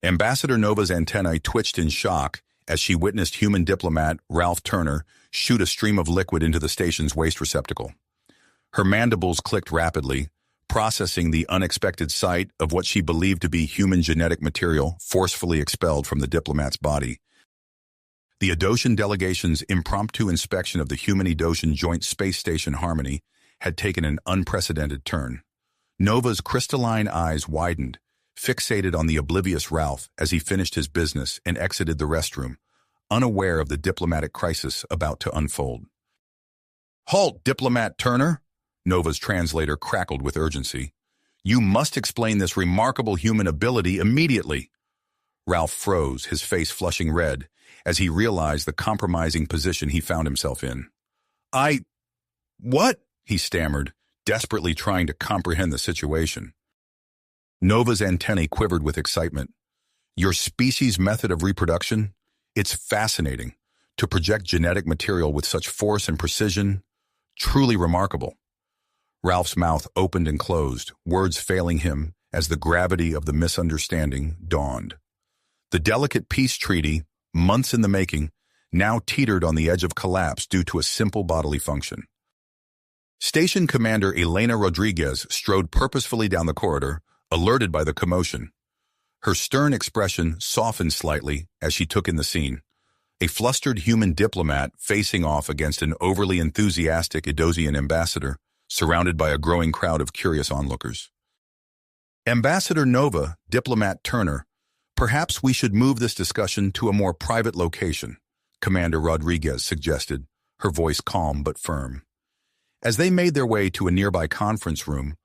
Ambassador Nova's antennae twitched in shock as she witnessed human diplomat Ralph Turner shoot a stream of liquid into the station's waste receptacle. Her mandibles clicked rapidly, processing the unexpected sight of what she believed to be human genetic material forcefully expelled from the diplomat's body. The Edosian delegation's impromptu inspection of the human-Edosian joint space station Harmony had taken an unprecedented turn. Nova's crystalline eyes widened, fixated on the oblivious Ralph as he finished his business and exited the restroom, unaware of the diplomatic crisis about to unfold. "Halt, Diplomat Turner!" Nova's translator crackled with urgency. "You must explain this remarkable human ability immediately." Ralph froze, his face flushing red, as he realized the compromising position he found himself in. What?" he stammered, desperately trying to comprehend the situation. Nova's antennae quivered with excitement. "Your species' method of reproduction? It's fascinating. To project genetic material with such force and precision, truly remarkable." Ralph's mouth opened and closed, words failing him as the gravity of the misunderstanding dawned. The delicate peace treaty, months in the making, now teetered on the edge of collapse due to a simple bodily function. Station Commander Elena Rodriguez strode purposefully down the corridor, alerted by the commotion. Her stern expression softened slightly as she took in the scene. A flustered human diplomat facing off against an overly enthusiastic Edosian ambassador, surrounded by a growing crowd of curious onlookers. "Ambassador Nova, Diplomat Turner, perhaps we should move this discussion to a more private location," Commander Rodriguez suggested, her voice calm but firm. As they made their way to a nearby conference room,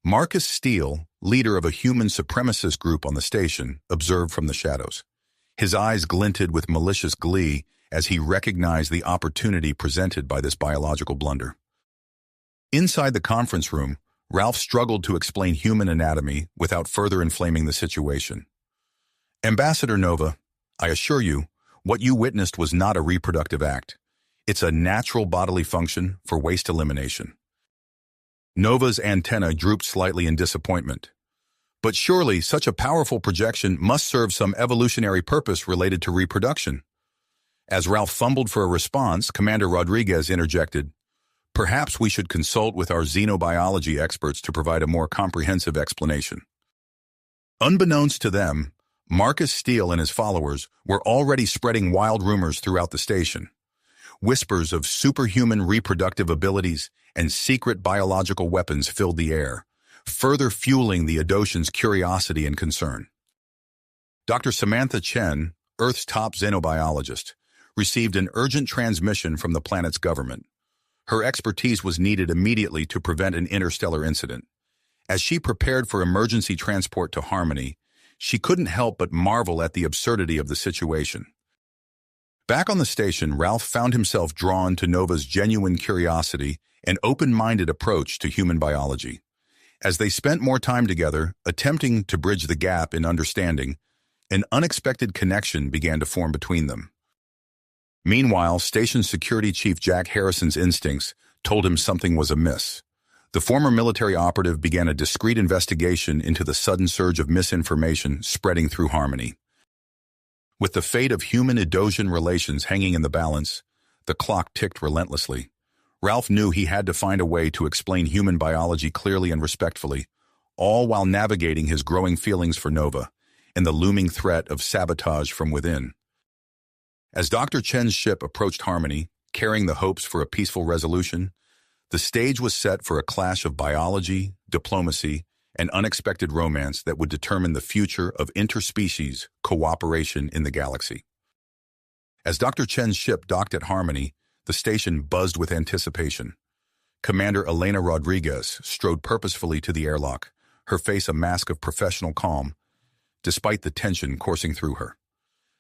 Marcus Steele, leader of a human supremacist group on the station, observed from the shadows. His eyes glinted with malicious glee as he recognized the opportunity presented by this biological blunder. Inside the conference room, Ralph struggled to explain human anatomy without further inflaming the situation. "Ambassador Nova, I assure you, what you witnessed was not a reproductive act. It's a natural bodily function for waste elimination." Nova's antenna drooped slightly in disappointment. "But surely such a powerful projection must serve some evolutionary purpose related to reproduction." As Ralph fumbled for a response, Commander Rodriguez interjected, "Perhaps we should consult with our xenobiology experts to provide a more comprehensive explanation." Unbeknownst to them, Marcus Steele and his followers were already spreading wild rumors throughout the station. Whispers of superhuman reproductive abilities and secret biological weapons filled the air, further fueling the Edosians' curiosity and concern. Dr. Samantha Chen, Earth's top xenobiologist, received an urgent transmission from the planet's government. Her expertise was needed immediately to prevent an interstellar incident. As she prepared for emergency transport to Harmony, she couldn't help but marvel at the absurdity of the situation. Back on the station, Ralph found himself drawn to Nova's genuine curiosity and open-minded approach to human biology. As they spent more time together, attempting to bridge the gap in understanding, an unexpected connection began to form between them. Meanwhile, Station Security Chief Jack Harrison's instincts told him something was amiss. The former military operative began a discreet investigation into the sudden surge of misinformation spreading through Harmony. With the fate of human-Edosian relations hanging in the balance, the clock ticked relentlessly. Ralph knew he had to find a way to explain human biology clearly and respectfully, all while navigating his growing feelings for Nova and the looming threat of sabotage from within. As Dr. Chen's ship approached Harmony, carrying the hopes for a peaceful resolution, the stage was set for a clash of biology, diplomacy, and unexpected romance that would determine the future of interspecies cooperation in the galaxy. As Dr. Chen's ship docked at Harmony, the station buzzed with anticipation. Commander Elena Rodriguez strode purposefully to the airlock, her face a mask of professional calm, despite the tension coursing through her.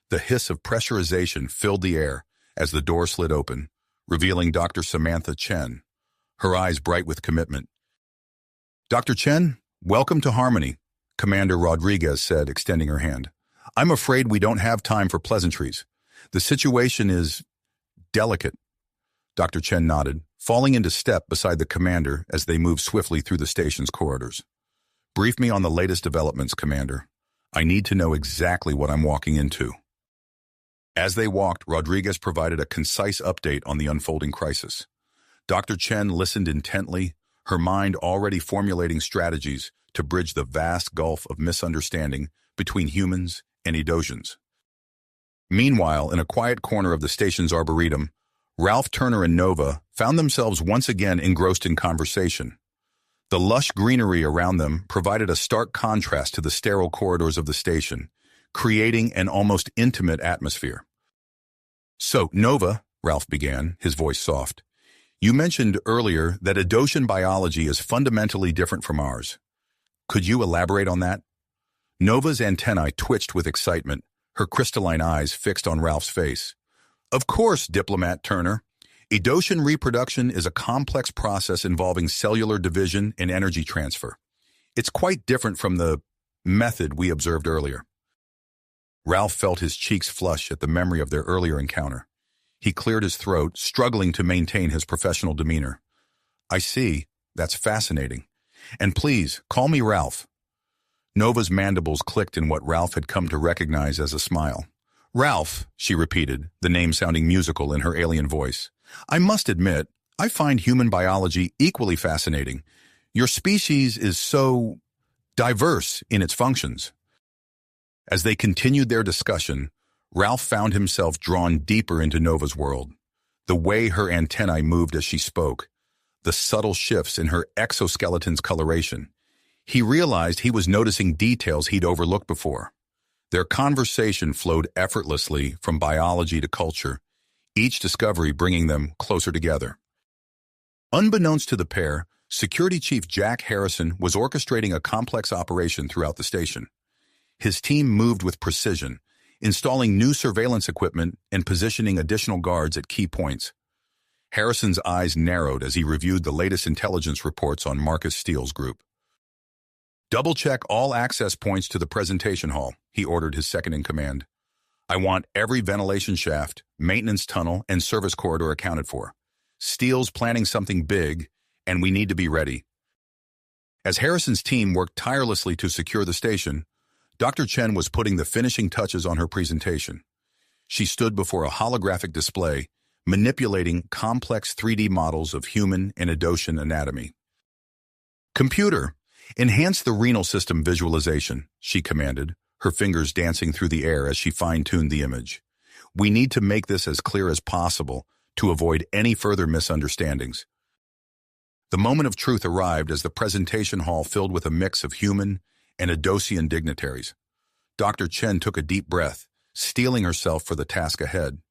The hiss of pressurization filled the air as the door slid open, revealing Dr. Samantha Chen, her eyes bright with commitment. "Dr. Chen, welcome to Harmony," Commander Rodriguez said, extending her hand. "I'm afraid we don't have time for pleasantries. The situation is delicate." Dr. Chen nodded, falling into step beside the commander as they moved swiftly through the station's corridors. "Brief me on the latest developments, Commander. I need to know exactly what I'm walking into. As they walked, Rodriguez provided a concise update on the unfolding crisis. Dr. Chen listened intently, her mind already formulating strategies to bridge the vast gulf of misunderstanding between humans and Edosians. Meanwhile, in a quiet corner of the station's arboretum, Ralph, Turner, and Nova found themselves once again engrossed in conversation. The lush greenery around them provided a stark contrast to the sterile corridors of the station, creating an almost intimate atmosphere. "So, Nova," Ralph began, his voice soft, "you mentioned earlier that Edosian biology is fundamentally different from ours. Could you elaborate on that?" Nova's antennae twitched with excitement, her crystalline eyes fixed on Ralph's face. "Of course, Diplomat Turner. Edosian reproduction is a complex process involving cellular division and energy transfer. It's quite different from the method we observed earlier." Ralph felt his cheeks flush at the memory of their earlier encounter. He cleared his throat, struggling to maintain his professional demeanor. "I see. That's fascinating. And please, call me Ralph." Nova's mandibles clicked in what Ralph had come to recognize as a smile. "Ralph," she repeated, the name sounding musical in her alien voice. "I must admit, I find human biology equally fascinating. Your species is so diverse in its functions." As they continued their discussion, Ralph found himself drawn deeper into Nova's world. The way her antennae moved as she spoke, the subtle shifts in her exoskeleton's coloration. He realized he was noticing details he'd overlooked before. Their conversation flowed effortlessly from biology to culture, each discovery bringing them closer together. Unbeknownst to the pair, Security Chief Jack Harrison was orchestrating a complex operation throughout the station. His team moved with precision, installing new surveillance equipment and positioning additional guards at key points. Harrison's eyes narrowed as he reviewed the latest intelligence reports on Marcus Steele's group. "Double-check all access points to the presentation hall," he ordered his second-in-command. "I want every ventilation shaft, maintenance tunnel, and service corridor accounted for. Steele's planning something big, and we need to be ready." As Harrison's team worked tirelessly to secure the station, Dr. Chen was putting the finishing touches on her presentation. She stood before a holographic display, manipulating complex 3D models of human and Edosian anatomy. "Computer, enhance the renal system visualization," she commanded, her fingers dancing through the air as she fine-tuned the image. "We need to make this as clear as possible to avoid any further misunderstandings." The moment of truth arrived as the presentation hall filled with a mix of human and Edosian dignitaries. Dr. Chen took a deep breath, steeling herself for the task ahead.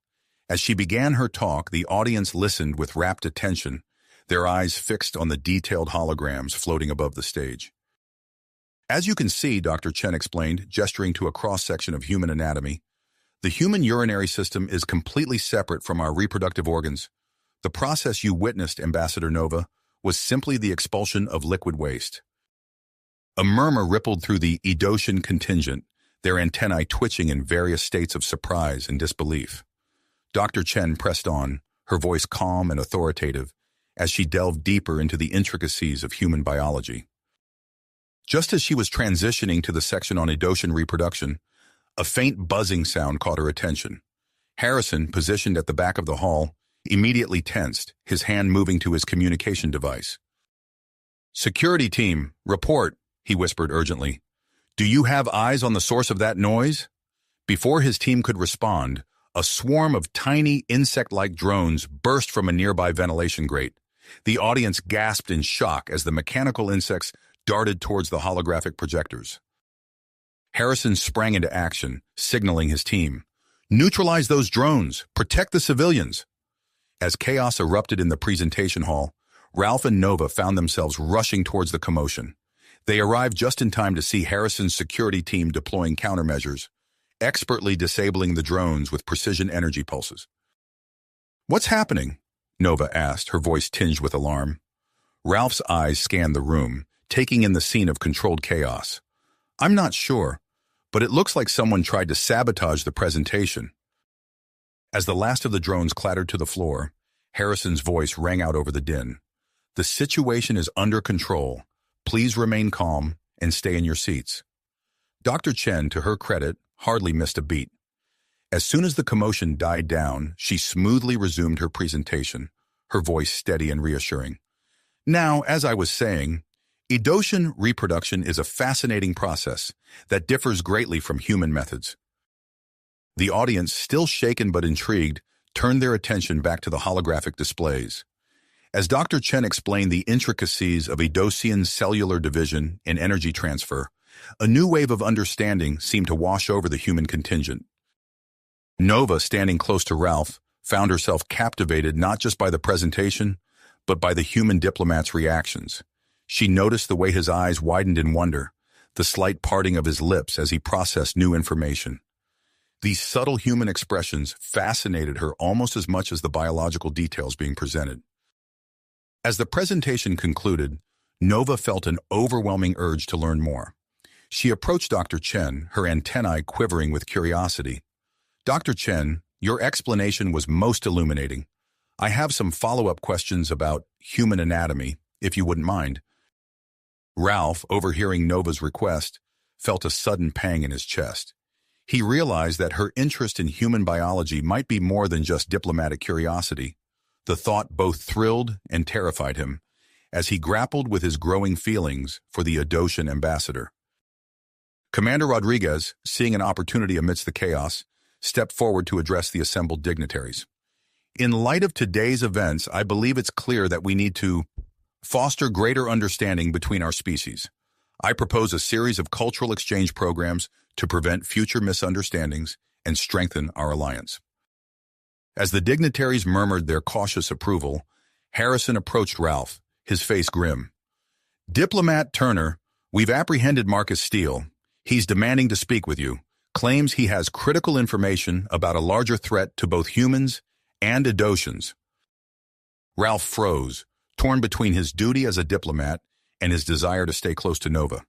As she began her talk, the audience listened with rapt attention, their eyes fixed on the detailed holograms floating above the stage. "As you can see," Dr. Chen explained, gesturing to a cross-section of human anatomy, "the human urinary system is completely separate from our reproductive organs. The process you witnessed, Ambassador Nova, was simply the expulsion of liquid waste." A murmur rippled through the Edosian contingent, their antennae twitching in various states of surprise and disbelief. Dr. Chen pressed on, her voice calm and authoritative, as she delved deeper into the intricacies of human biology. Just as she was transitioning to the section on Edosian reproduction, a faint buzzing sound caught her attention. Harrison, positioned at the back of the hall, immediately tensed, his hand moving to his communication device. "Security team, report," he whispered urgently. "Do you have eyes on the source of that noise?" Before his team could respond, a swarm of tiny insect-like drones burst from a nearby ventilation grate. The audience gasped in shock as the mechanical insects darted towards the holographic projectors. Harrison sprang into action, signaling his team. "Neutralize those drones! Protect the civilians!" As chaos erupted in the presentation hall, Ralph and Nova found themselves rushing towards the commotion. They arrived just in time to see Harrison's security team deploying countermeasures, expertly disabling the drones with precision energy pulses. "What's happening?" Nova asked, her voice tinged with alarm. Ralph's eyes scanned the room, taking in the scene of controlled chaos. "I'm not sure, but it looks like someone tried to sabotage the presentation." As the last of the drones clattered to the floor, Harrison's voice rang out over the din. "The situation is under control. Please remain calm and stay in your seats." Dr. Chen, to her credit, hardly missed a beat. As soon as the commotion died down, she smoothly resumed her presentation, her voice steady and reassuring. Now, as I was saying, Edocian reproduction is a fascinating process that differs greatly from human methods. The audience, still shaken but intrigued, turned their attention back to the holographic displays. As Dr. Chen explained the intricacies of Edocian cellular division and energy transfer, a new wave of understanding seemed to wash over the human contingent. Nova, standing close to Ralph, found herself captivated not just by the presentation, but by the human diplomat's reactions. She noticed the way his eyes widened in wonder, the slight parting of his lips as he processed new information. These subtle human expressions fascinated her almost as much as the biological details being presented. As the presentation concluded, Nova felt an overwhelming urge to learn more. She approached Dr. Chen, her antennae quivering with curiosity. Dr. Chen, your explanation was most illuminating. I have some follow-up questions about human anatomy, if you wouldn't mind. Ralph, overhearing Nova's request, felt a sudden pang in his chest. He realized that her interest in human biology might be more than just diplomatic curiosity. The thought both thrilled and terrified him, as he grappled with his growing feelings for the Edocian ambassador. Commander Rodriguez, seeing an opportunity amidst the chaos, stepped forward to address the assembled dignitaries. In light of today's events, I believe it's clear that we need to foster greater understanding between our species. I propose a series of cultural exchange programs to prevent future misunderstandings and strengthen our alliance. As the dignitaries murmured their cautious approval, Harrison approached Ralph, his face grim. Diplomat Turner, we've apprehended Marcus Steele. He's demanding to speak with you, claims he has critical information about a larger threat to both humans and Edocians. Ralph froze, torn between his duty as a diplomat and his desire to stay close to Nova.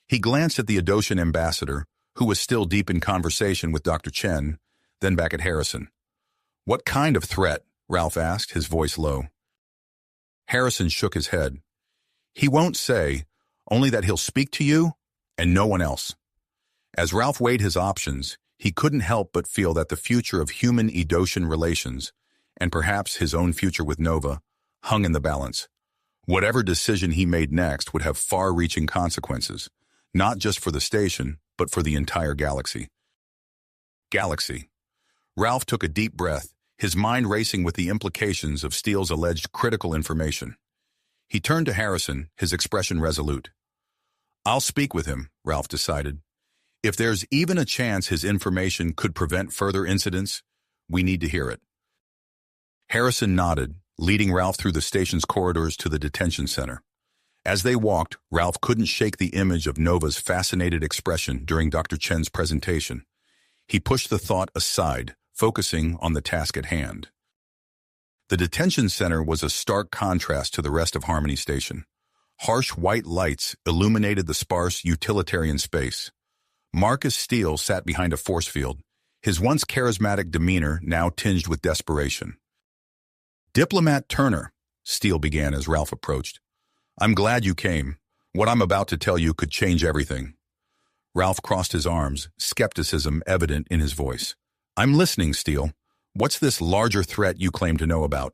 He glanced at the Edocian ambassador, who was still deep in conversation with Dr. Chen, then back at Harrison. What kind of threat? Ralph asked, his voice low. Harrison shook his head. He won't say, only that he'll speak to you and no one else. As Ralph weighed his options, he couldn't help but feel that the future of human-Edocian relations, and perhaps his own future with Nova, hung in the balance. Whatever decision he made next would have far-reaching consequences, not just for the station, but for the entire galaxy. Galaxy. Ralph took a deep breath, his mind racing with the implications of Steele's alleged critical information. He turned to Harrison, his expression resolute. I'll speak with him, Ralph decided. If there's even a chance his information could prevent further incidents, we need to hear it. Harrison nodded, leading Ralph through the station's corridors to the detention center. As they walked, Ralph couldn't shake the image of Nova's fascinated expression during Dr. Chen's presentation. He pushed the thought aside, focusing on the task at hand. The detention center was a stark contrast to the rest of Harmony Station. Harsh white lights illuminated the sparse, utilitarian space. Marcus Steele sat behind a force field, his once charismatic demeanor now tinged with desperation. Diplomat Turner, Steele began as Ralph approached. I'm glad you came. What I'm about to tell you could change everything. Ralph crossed his arms, skepticism evident in his voice. I'm listening, Steele. What's this larger threat you claim to know about?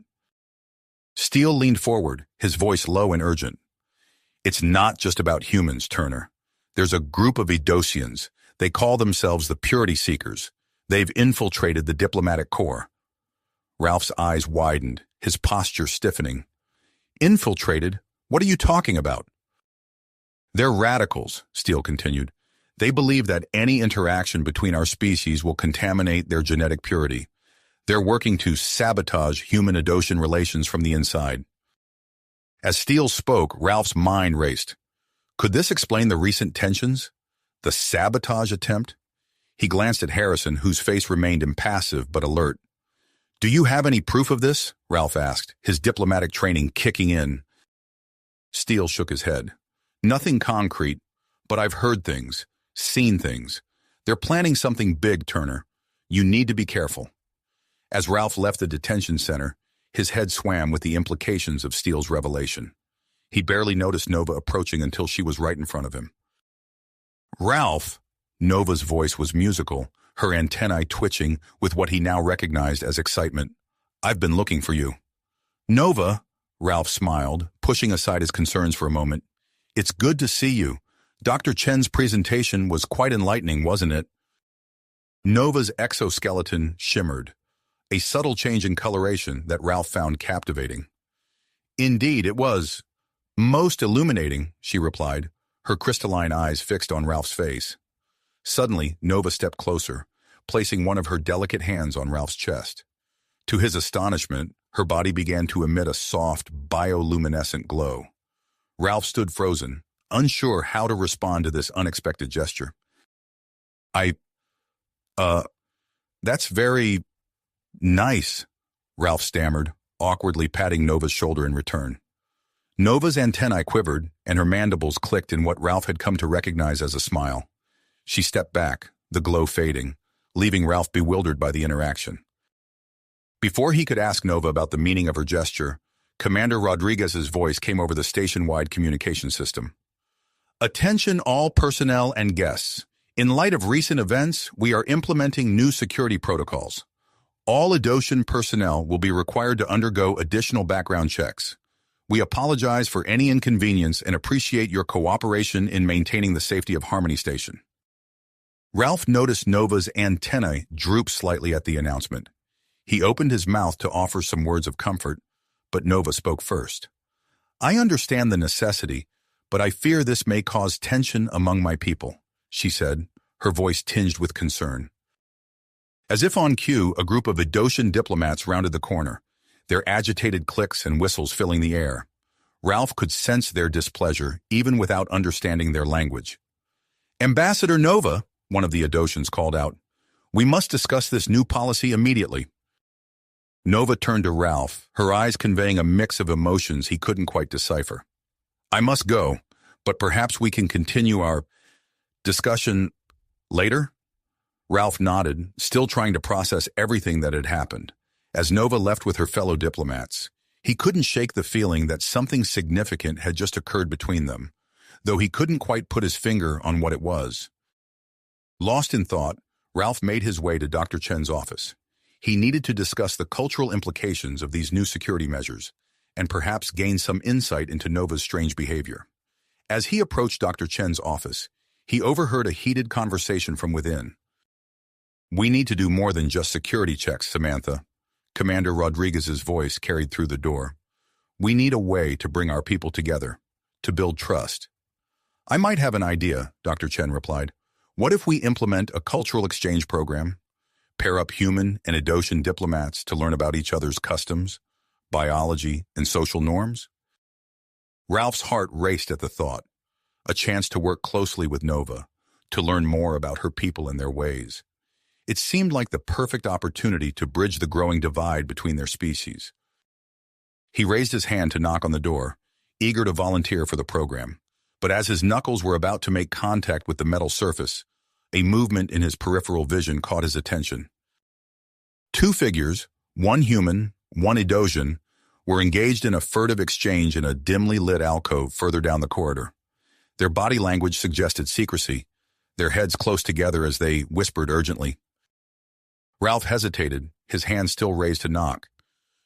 Steele leaned forward, his voice low and urgent. It's not just about humans, Turner. There's a group of Edocians. They call themselves the Purity Seekers. They've infiltrated the diplomatic corps. Ralph's eyes widened, his posture stiffening. Infiltrated? What are you talking about? They're radicals, Steele continued. They believe that any interaction between our species will contaminate their genetic purity. They're working to sabotage human-Edocian relations from the inside. As Steele spoke, Ralph's mind raced. Could this explain the recent tensions? The sabotage attempt? He glanced at Harrison, whose face remained impassive but alert. Do you have any proof of this? Ralph asked, his diplomatic training kicking in. Steele shook his head. Nothing concrete, but I've heard things, seen things. They're planning something big, Turner. You need to be careful. As Ralph left the detention center, his head swam with the implications of Steele's revelation. He barely noticed Nova approaching until she was right in front of him. Ralph, Nova's voice was musical, her antennae twitching with what he now recognized as excitement. "I've been looking for you." "Nova," Ralph smiled, pushing aside his concerns for a moment. "It's good to see you. Dr. Chen's presentation was quite enlightening, wasn't it?" Nova's exoskeleton shimmered, a subtle change in coloration that Ralph found captivating. "Indeed, it was most illuminating," she replied, her crystalline eyes fixed on Ralph's face. Suddenly, Nova stepped closer, placing one of her delicate hands on Ralph's chest. To his astonishment, her body began to emit a soft, bioluminescent glow. Ralph stood frozen, unsure how to respond to this unexpected gesture. That's very nice," Ralph stammered, awkwardly patting Nova's shoulder in return. Nova's antennae quivered, and her mandibles clicked in what Ralph had come to recognize as a smile. She stepped back, the glow fading, leaving Ralph bewildered by the interaction. Before he could ask Nova about the meaning of her gesture, Commander Rodriguez's voice came over the station-wide communication system. "Attention all personnel and guests. In light of recent events, we are implementing new security protocols. All Adosian personnel will be required to undergo additional background checks. We apologize for any inconvenience and appreciate your cooperation in maintaining the safety of Harmony Station." Ralph noticed Nova's antennae droop slightly at the announcement. He opened his mouth to offer some words of comfort, but Nova spoke first. "I understand the necessity, but I fear this may cause tension among my people," she said, her voice tinged with concern. As if on cue, a group of Adosian diplomats rounded the corner, their agitated clicks and whistles filling the air. Ralph could sense their displeasure, even without understanding their language. "Ambassador Nova," one of the Adosians called out, "we must discuss this new policy immediately." Nova turned to Ralph, her eyes conveying a mix of emotions he couldn't quite decipher. "I must go, but perhaps we can continue our discussion later?" Ralph nodded, still trying to process everything that had happened. As Nova left with her fellow diplomats, he couldn't shake the feeling that something significant had just occurred between them, though he couldn't quite put his finger on what it was. Lost in thought, Ralph made his way to Dr. Chen's office. He needed to discuss the cultural implications of these new security measures, and perhaps gain some insight into Nova's strange behavior. As he approached Dr. Chen's office, he overheard a heated conversation from within. "We need to do more than just security checks, Samantha." Commander Rodriguez's voice carried through the door. "We need a way to bring our people together, to build trust." "I might have an idea," Dr. Chen replied. "What if we implement a cultural exchange program? Pair up human and Adosian diplomats to learn about each other's customs, biology, and social norms?" Ralph's heart raced at the thought. A chance to work closely with Nova, to learn more about her people and their ways. It seemed like the perfect opportunity to bridge the growing divide between their species. He raised his hand to knock on the door, eager to volunteer for the program. But as his knuckles were about to make contact with the metal surface, a movement in his peripheral vision caught his attention. Two figures, one human, one Adosian, were engaged in a furtive exchange in a dimly lit alcove further down the corridor. Their body language suggested secrecy, their heads close together as they whispered urgently. Ralph hesitated, his hand still raised to knock.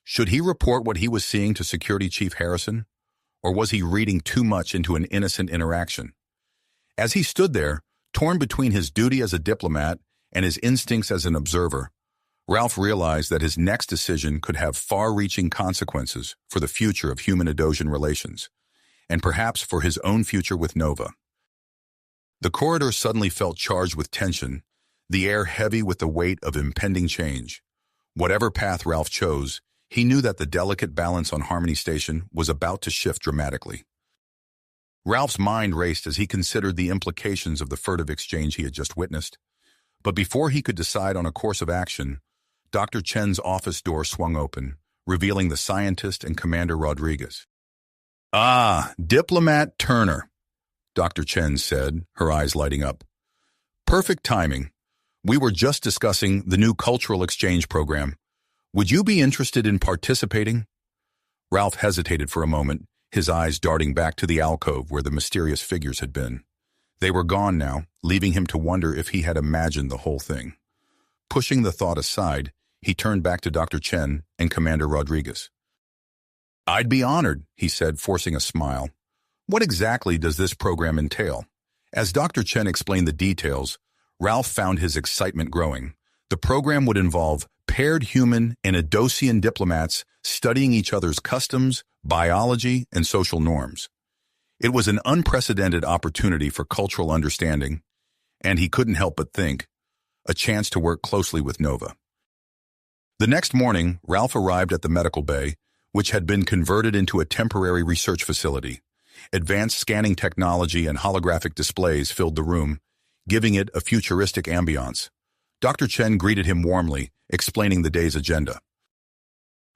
Should he report what he was seeing to Security Chief Harrison? Or was he reading too much into an innocent interaction? As he stood there, torn between his duty as a diplomat and his instincts as an observer, Ralph realized that his next decision could have far-reaching consequences for the future of human-Adosian relations, and perhaps for his own future with Nova. The corridor suddenly felt charged with tension, the air heavy with the weight of impending change. Whatever path Ralph chose, he knew that the delicate balance on Harmony Station was about to shift dramatically. Ralph's mind raced as he considered the implications of the furtive exchange he had just witnessed. But before he could decide on a course of action, Dr. Chen's office door swung open, revealing the scientist and Commander Rodriguez. "Ah, Diplomat Turner," Dr. Chen said, her eyes lighting up. "Perfect timing. We were just discussing the new cultural exchange program. Would you be interested in participating?" Ralph hesitated for a moment, his eyes darting back to the alcove where the mysterious figures had been. They were gone now, leaving him to wonder if he had imagined the whole thing. Pushing the thought aside, he turned back to Dr. Chen and Commander Rodriguez. "I'd be honored," he said, forcing a smile. "What exactly does this program entail?" As Dr. Chen explained the details, Ralph found his excitement growing. The program would involve paired human and Adosian diplomats studying each other's customs, biology, and social norms. It was an unprecedented opportunity for cultural understanding, and he couldn't help but think, a chance to work closely with Nova. The next morning, Ralph arrived at the medical bay, which had been converted into a temporary research facility. Advanced scanning technology and holographic displays filled the room, giving it a futuristic ambiance. Dr. Chen greeted him warmly, explaining the day's agenda.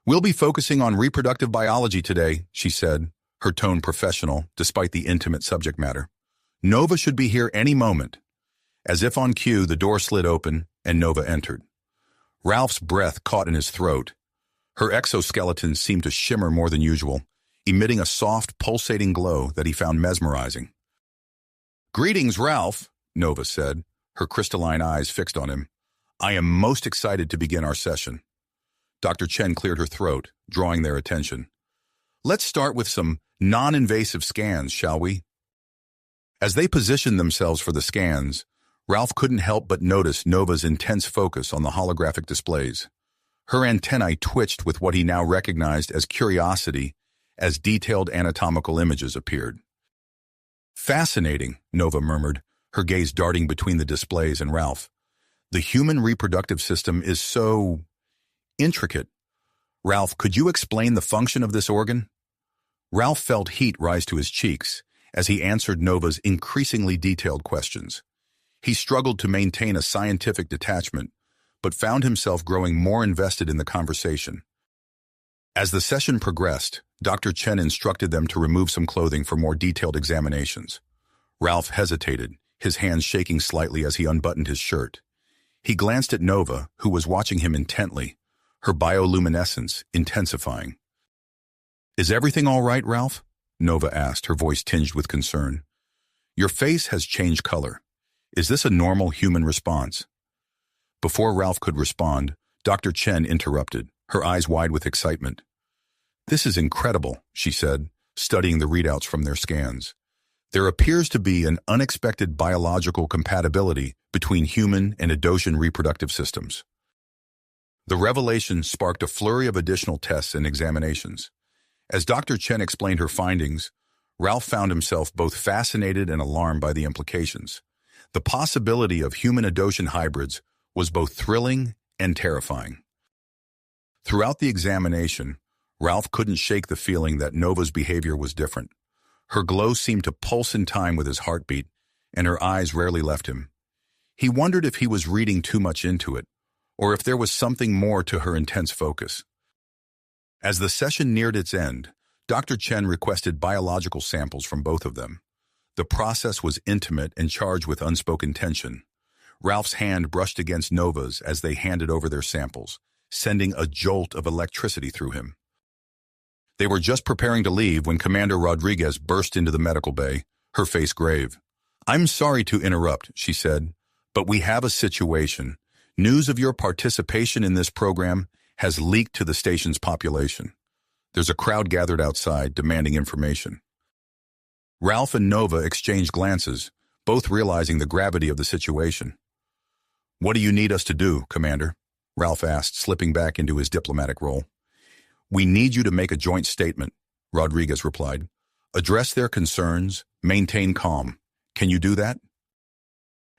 "We'll be focusing on reproductive biology today," she said, her tone professional despite the intimate subject matter. "Nova should be here any moment." As if on cue, the door slid open and Nova entered. Ralph's breath caught in his throat. Her exoskeleton seemed to shimmer more than usual, emitting a soft, pulsating glow that he found mesmerizing. "Greetings, Ralph," Nova said, her crystalline eyes fixed on him. "I am most excited to begin our session." Dr. Chen cleared her throat, drawing their attention. "Let's start with some non-invasive scans, shall we?" As they positioned themselves for the scans, Ralph couldn't help but notice Nova's intense focus on the holographic displays. Her antennae twitched with what he now recognized as curiosity as detailed anatomical images appeared. "Fascinating," Nova murmured, her gaze darting between the displays and Ralph. "The human reproductive system is so intricate. Ralph, could you explain the function of this organ?" Ralph felt heat rise to his cheeks as he answered Nova's increasingly detailed questions. He struggled to maintain a scientific detachment, but found himself growing more invested in the conversation. As the session progressed, Dr. Chen instructed them to remove some clothing for more detailed examinations. Ralph hesitated, his hands shaking slightly as he unbuttoned his shirt. He glanced at Nova, who was watching him intently, her bioluminescence intensifying. "Is everything all right, Ralph?" Nova asked, her voice tinged with concern. "Your face has changed color. Is this a normal human response?" Before Ralph could respond, Dr. Chen interrupted, her eyes wide with excitement. "This is incredible," she said, studying the readouts from their scans. "There appears to be an unexpected biological compatibility between human and Adosian reproductive systems." The revelation sparked a flurry of additional tests and examinations. As Dr. Chen explained her findings, Ralph found himself both fascinated and alarmed by the implications. The possibility of human-Adosian hybrids was both thrilling and terrifying. Throughout the examination, Ralph couldn't shake the feeling that Nova's behavior was different. Her glow seemed to pulse in time with his heartbeat, and her eyes rarely left him. He wondered if he was reading too much into it, or if there was something more to her intense focus. As the session neared its end, Dr. Chen requested biological samples from both of them. The process was intimate and charged with unspoken tension. Ralph's hand brushed against Nova's as they handed over their samples, sending a jolt of electricity through him. They were just preparing to leave when Commander Rodriguez burst into the medical bay, her face grave. "I'm sorry to interrupt," she said, "but we have a situation. News of your participation in this program has leaked to the station's population. There's a crowd gathered outside demanding information." Ralph and Nova exchanged glances, both realizing the gravity of the situation. "What do you need us to do, Commander?" Ralph asked, slipping back into his diplomatic role. "We need you to make a joint statement," Rodriguez replied. "Address their concerns, maintain calm. Can you do that?"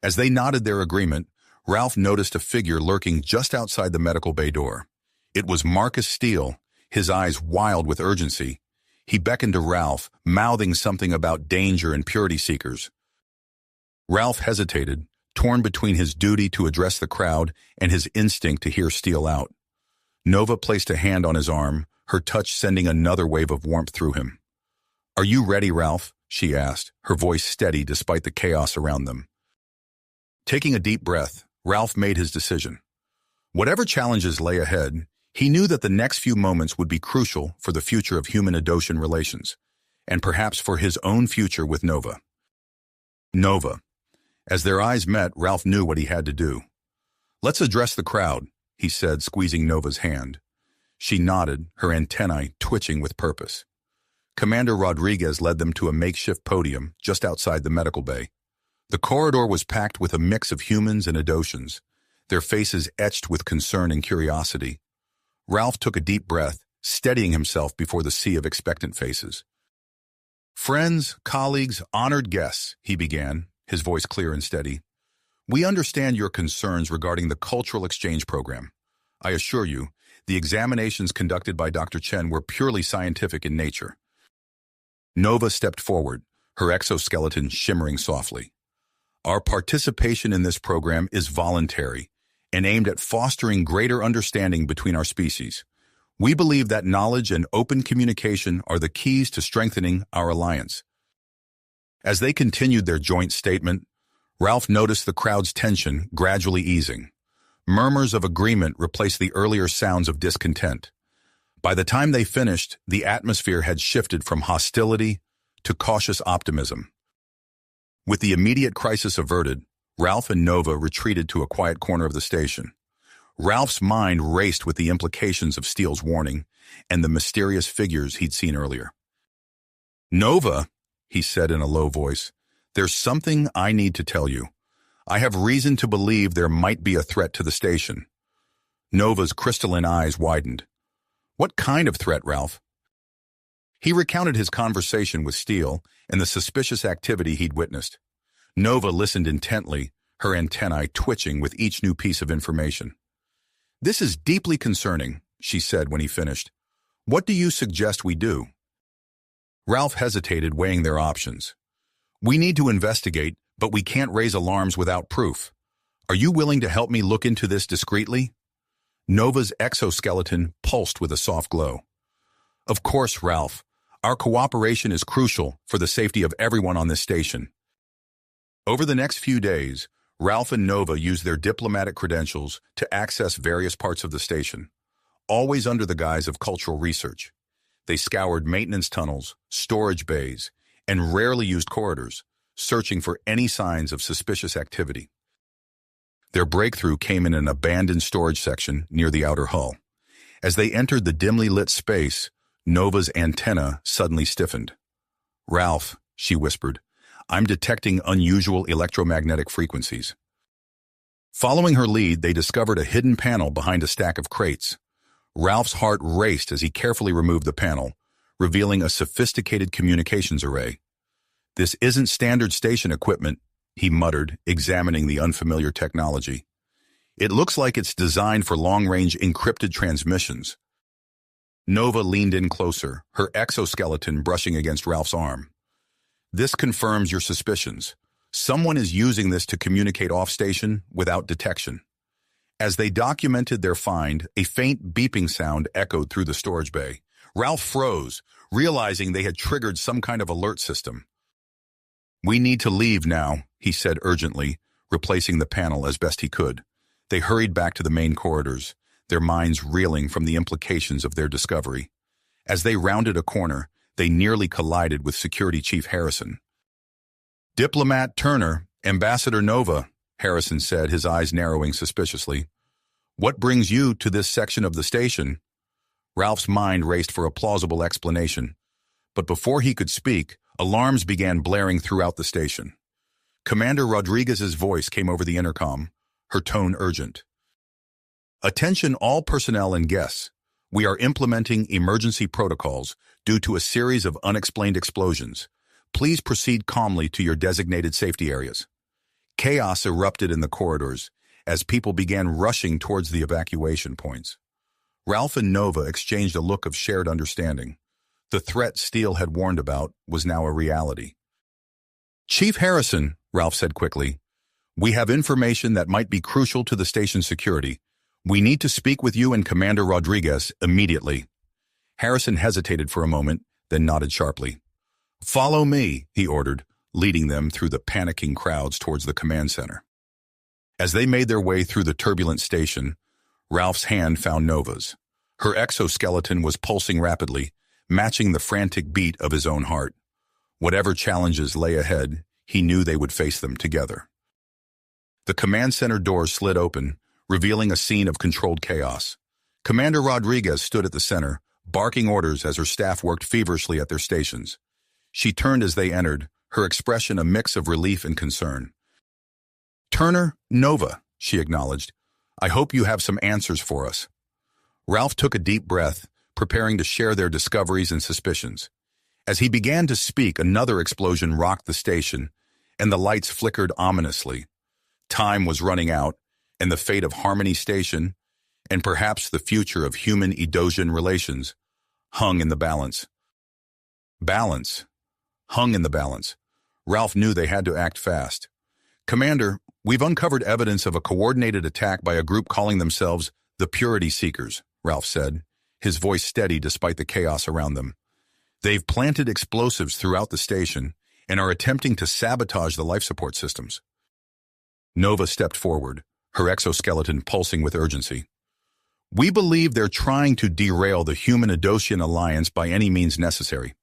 As they nodded their agreement, Ralph noticed a figure lurking just outside the medical bay door. It was Marcus Steele, his eyes wild with urgency. He beckoned to Ralph, mouthing something about danger and purity seekers. Ralph hesitated, torn between his duty to address the crowd and his instinct to hear Steele out. Nova placed a hand on his arm, her touch sending another wave of warmth through him. "Are you ready, Ralph?" she asked, her voice steady despite the chaos around them. Taking a deep breath, Ralph made his decision. Whatever challenges lay ahead, he knew that the next few moments would be crucial for the future of human-Adosian relations, and perhaps for his own future with Nova. Nova. As their eyes met, Ralph knew what he had to do. "Let's address the crowd," he said, squeezing Nova's hand. She nodded, her antennae twitching with purpose. Commander Rodriguez led them to a makeshift podium just outside the medical bay. The corridor was packed with a mix of humans and Adotians, their faces etched with concern and curiosity. Ralph took a deep breath, steadying himself before the sea of expectant faces. "Friends, colleagues, honored guests," he began, his voice clear and steady. "We understand your concerns regarding the cultural exchange program. I assure you, the examinations conducted by Dr. Chen were purely scientific in nature." Nova stepped forward, her exoskeleton shimmering softly. "Our participation in this program is voluntary and aimed at fostering greater understanding between our species. We believe that knowledge and open communication are the keys to strengthening our alliance." As they continued their joint statement, Ralph noticed the crowd's tension gradually easing. Murmurs of agreement replaced the earlier sounds of discontent. By the time they finished, the atmosphere had shifted from hostility to cautious optimism. With the immediate crisis averted, Ralph and Nova retreated to a quiet corner of the station. Ralph's mind raced with the implications of Steele's warning and the mysterious figures he'd seen earlier. "Nova," he said in a low voice, "there's something I need to tell you. I have reason to believe there might be a threat to the station." Nova's crystalline eyes widened. "What kind of threat, Ralph?" He recounted his conversation with Steele and the suspicious activity he'd witnessed. Nova listened intently, her antennae twitching with each new piece of information. "This is deeply concerning," she said when he finished. "What do you suggest we do?" Ralph hesitated, weighing their options. "We need to investigate, but we can't raise alarms without proof. Are you willing to help me look into this discreetly?" Nova's exoskeleton pulsed with a soft glow. "Of course, Ralph. Our cooperation is crucial for the safety of everyone on this station." Over the next few days, Ralph and Nova used their diplomatic credentials to access various parts of the station, always under the guise of cultural research. They scoured maintenance tunnels, storage bays, and rarely used corridors, searching for any signs of suspicious activity. Their breakthrough came in an abandoned storage section near the outer hull. As they entered the dimly lit space, Nova's antenna suddenly stiffened. "Ralph," she whispered, "I'm detecting unusual electromagnetic frequencies." Following her lead, they discovered a hidden panel behind a stack of crates. Ralph's heart raced as he carefully removed the panel, revealing a sophisticated communications array. "This isn't standard station equipment," he muttered, examining the unfamiliar technology. "It looks like it's designed for long-range encrypted transmissions." Nova leaned in closer, her exoskeleton brushing against Ralph's arm. "This confirms your suspicions. Someone is using this to communicate off-station without detection." As they documented their find, a faint beeping sound echoed through the storage bay. Ralph froze, realizing they had triggered some kind of alert system. "We need to leave now," he said urgently, replacing the panel as best he could. They hurried back to the main corridors, their minds reeling from the implications of their discovery. As they rounded a corner, they nearly collided with Security Chief Harrison. "Diplomat Turner, Ambassador Nova," Harrison said, his eyes narrowing suspiciously. "What brings you to this section of the station?" Ralph's mind raced for a plausible explanation, but before he could speak, alarms began blaring throughout the station. Commander Rodriguez's voice came over the intercom, her tone urgent. "Attention all personnel and guests. We are implementing emergency protocols due to a series of unexplained explosions. Please proceed calmly to your designated safety areas." Chaos erupted in the corridors as people began rushing towards the evacuation points. Ralph and Nova exchanged a look of shared understanding. The threat Steele had warned about was now a reality. "Chief Harrison," Ralph said quickly, "we have information that might be crucial to the station's security. We need to speak with you and Commander Rodriguez immediately." Harrison hesitated for a moment, then nodded sharply. "Follow me," he ordered, leading them through the panicking crowds towards the command center. As they made their way through the turbulent station, Ralph's hand found Nova's. Her exoskeleton was pulsing rapidly, matching the frantic beat of his own heart. Whatever challenges lay ahead, he knew they would face them together. The command center doors slid open, revealing a scene of controlled chaos. Commander Rodriguez stood at the center, barking orders as her staff worked feverishly at their stations. She turned as they entered, her expression a mix of relief and concern. "Turner, Nova," she acknowledged. "I hope you have some answers for us." Ralph took a deep breath, preparing to share their discoveries and suspicions. As he began to speak, another explosion rocked the station, and the lights flickered ominously. Time was running out, and the fate of Harmony Station, and perhaps the future of human-Edosian relations, hung in the balance. Balance. Hung in the balance. Ralph knew they had to act fast. "Commander, we've uncovered evidence of a coordinated attack by a group calling themselves the Purity Seekers," Ralph said, his voice steady despite the chaos around them. "They've planted explosives throughout the station and are attempting to sabotage the life support systems." Nova stepped forward, her exoskeleton pulsing with urgency. "We believe they're trying to derail the Human-Edosian alliance by any means necessary."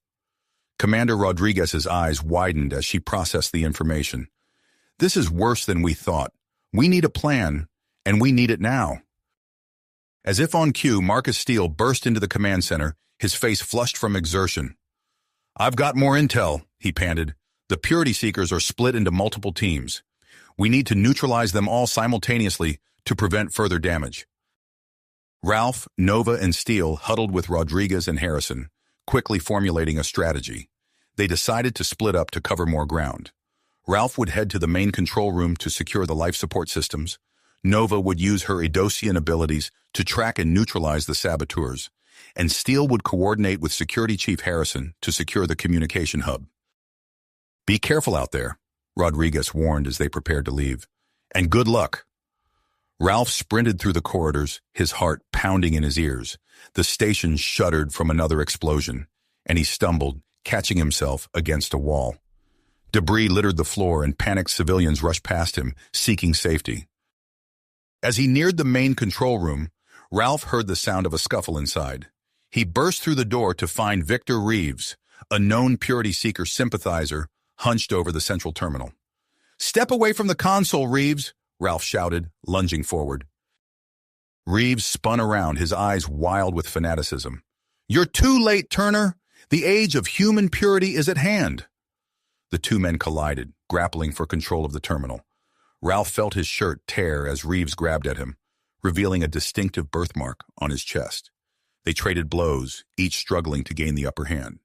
Commander Rodriguez's eyes widened as she processed the information. "This is worse than we thought. We need a plan, and we need it now." As if on cue, Marcus Steele burst into the command center, his face flushed from exertion. "I've got more intel," he panted. "The Purity Seekers are split into multiple teams. We need to neutralize them all simultaneously to prevent further damage." Ralph, Nova, and Steele huddled with Rodriguez and Harrison, quickly formulating a strategy. They decided to split up to cover more ground. Ralph would head to the main control room to secure the life support systems. Nova would use her Edosian abilities to track and neutralize the saboteurs, and Steele would coordinate with Security Chief Harrison to secure the communication hub. "Be careful out there," Rodriguez warned as they prepared to leave. "And good luck." Ralph sprinted through the corridors, his heart pounding in his ears. The station shuddered from another explosion, and he stumbled, catching himself against a wall. Debris littered the floor, and panicked civilians rushed past him, seeking safety. As he neared the main control room, Ralph heard the sound of a scuffle inside. He burst through the door to find Victor Reeves, a known Purity Seeker sympathizer, hunched over the central terminal. "Step away from the console, Reeves," Ralph shouted, lunging forward. Reeves spun around, his eyes wild with fanaticism. "You're too late, Turner. The age of human purity is at hand." The two men collided, grappling for control of the terminal. Ralph felt his shirt tear as Reeves grabbed at him, revealing a distinctive birthmark on his chest. They traded blows, each struggling to gain the upper hand.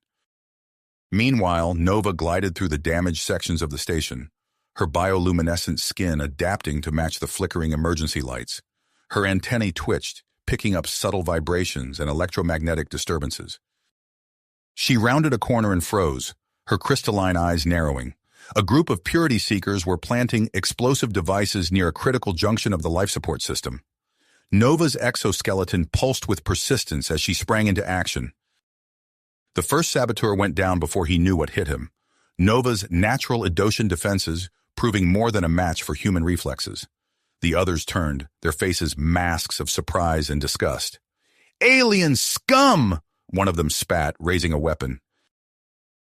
Meanwhile, Nova glided through the damaged sections of the station, her bioluminescent skin adapting to match the flickering emergency lights. Her antennae twitched, picking up subtle vibrations and electromagnetic disturbances. She rounded a corner and froze, her crystalline eyes narrowing. A group of Purity Seekers were planting explosive devices near a critical junction of the life support system. Nova's exoskeleton pulsed with persistence as she sprang into action. The first saboteur went down before he knew what hit him. Nova's natural Edosian defenses proving more than a match for human reflexes. The others turned, their faces masks of surprise and disgust. "Alien scum!" one of them spat, raising a weapon.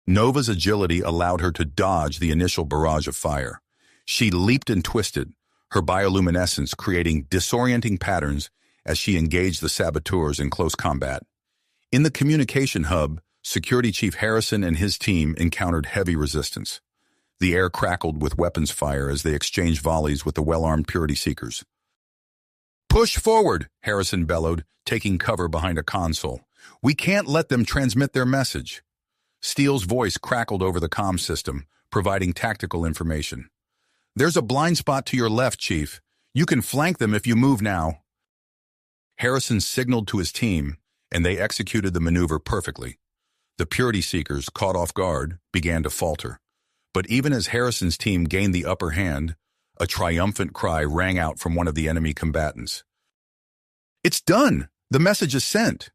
Nova's agility allowed her to dodge the initial barrage of fire. She leaped and twisted, her bioluminescence creating disorienting patterns as she engaged the saboteurs in close combat. In the communication hub, Security Chief Harrison and his team encountered heavy resistance. The air crackled with weapons fire as they exchanged volleys with the well-armed Purity Seekers. "Push forward," Harrison bellowed, taking cover behind a console. "We can't let them transmit their message." Steele's voice crackled over the comm system, providing tactical information. "There's a blind spot to your left, Chief. You can flank them if you move now." Harrison signaled to his team, and they executed the maneuver perfectly. The Purity Seekers, caught off guard, began to falter. But even as Harrison's team gained the upper hand, a triumphant cry rang out from one of the enemy combatants. "It's done! The message is sent!"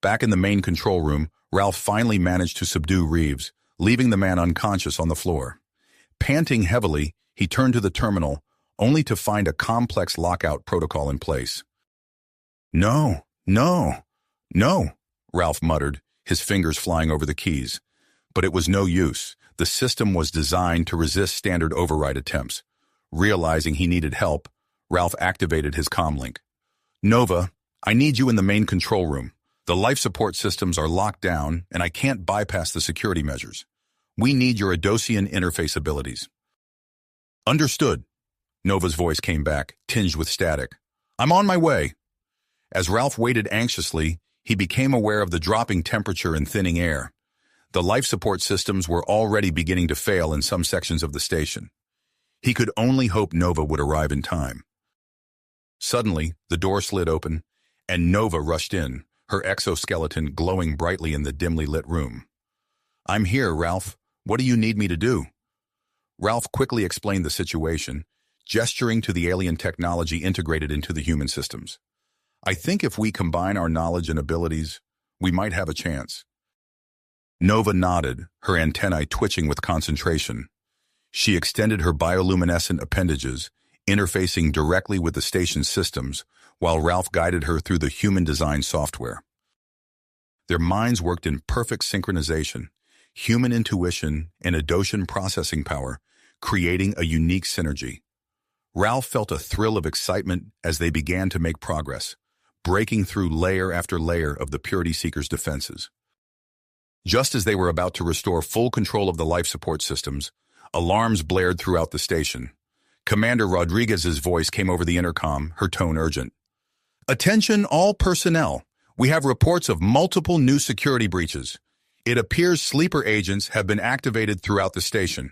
Back in the main control room, Ralph finally managed to subdue Reeves, leaving the man unconscious on the floor. Panting heavily, he turned to the terminal, only to find a complex lockout protocol in place. "No, no, no," Ralph muttered, his fingers flying over the keys. But it was no use. The system was designed to resist standard override attempts. Realizing he needed help, Ralph activated his comlink. Nova, I need you in the main control room. The life support systems are locked down, and I can't bypass the security measures. We need your Adosian interface abilities. Understood. Nova's voice came back, tinged with static. I'm on my way. As Ralph waited anxiously, he became aware of the dropping temperature and thinning air. The life support systems were already beginning to fail in some sections of the station. He could only hope Nova would arrive in time. Suddenly, the door slid open, and Nova rushed in, her exoskeleton glowing brightly in the dimly lit room. I'm here, Ralph. What do you need me to do? Ralph quickly explained the situation, gesturing to the alien technology integrated into the human systems. I think if we combine our knowledge and abilities, we might have a chance. Nova nodded, her antennae twitching with concentration. She extended her bioluminescent appendages, interfacing directly with the station's systems, while Ralph guided her through the human-designed software. Their minds worked in perfect synchronization, human intuition and Adosian processing power, creating a unique synergy. Ralph felt a thrill of excitement as they began to make progress, breaking through layer after layer of the Purity Seeker's defenses. Just as they were about to restore full control of the life support systems, alarms blared throughout the station. Commander Rodriguez's voice came over the intercom, her tone urgent. Attention all personnel. We have reports of multiple new security breaches. It appears sleeper agents have been activated throughout the station.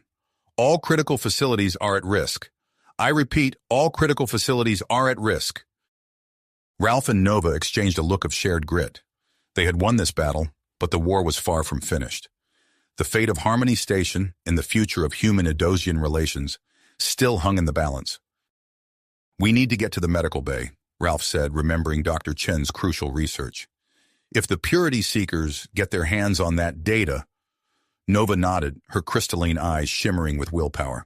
All critical facilities are at risk. I repeat, all critical facilities are at risk. Ralph and Nova exchanged a look of shared grit. They had won this battle, but the war was far from finished. The fate of Harmony Station and the future of human-Adosian relations still hung in the balance. We need to get to the medical bay, Ralph said, remembering Dr. Chen's crucial research. If the Purity Seekers get their hands on that data, Nova nodded, her crystalline eyes shimmering with willpower.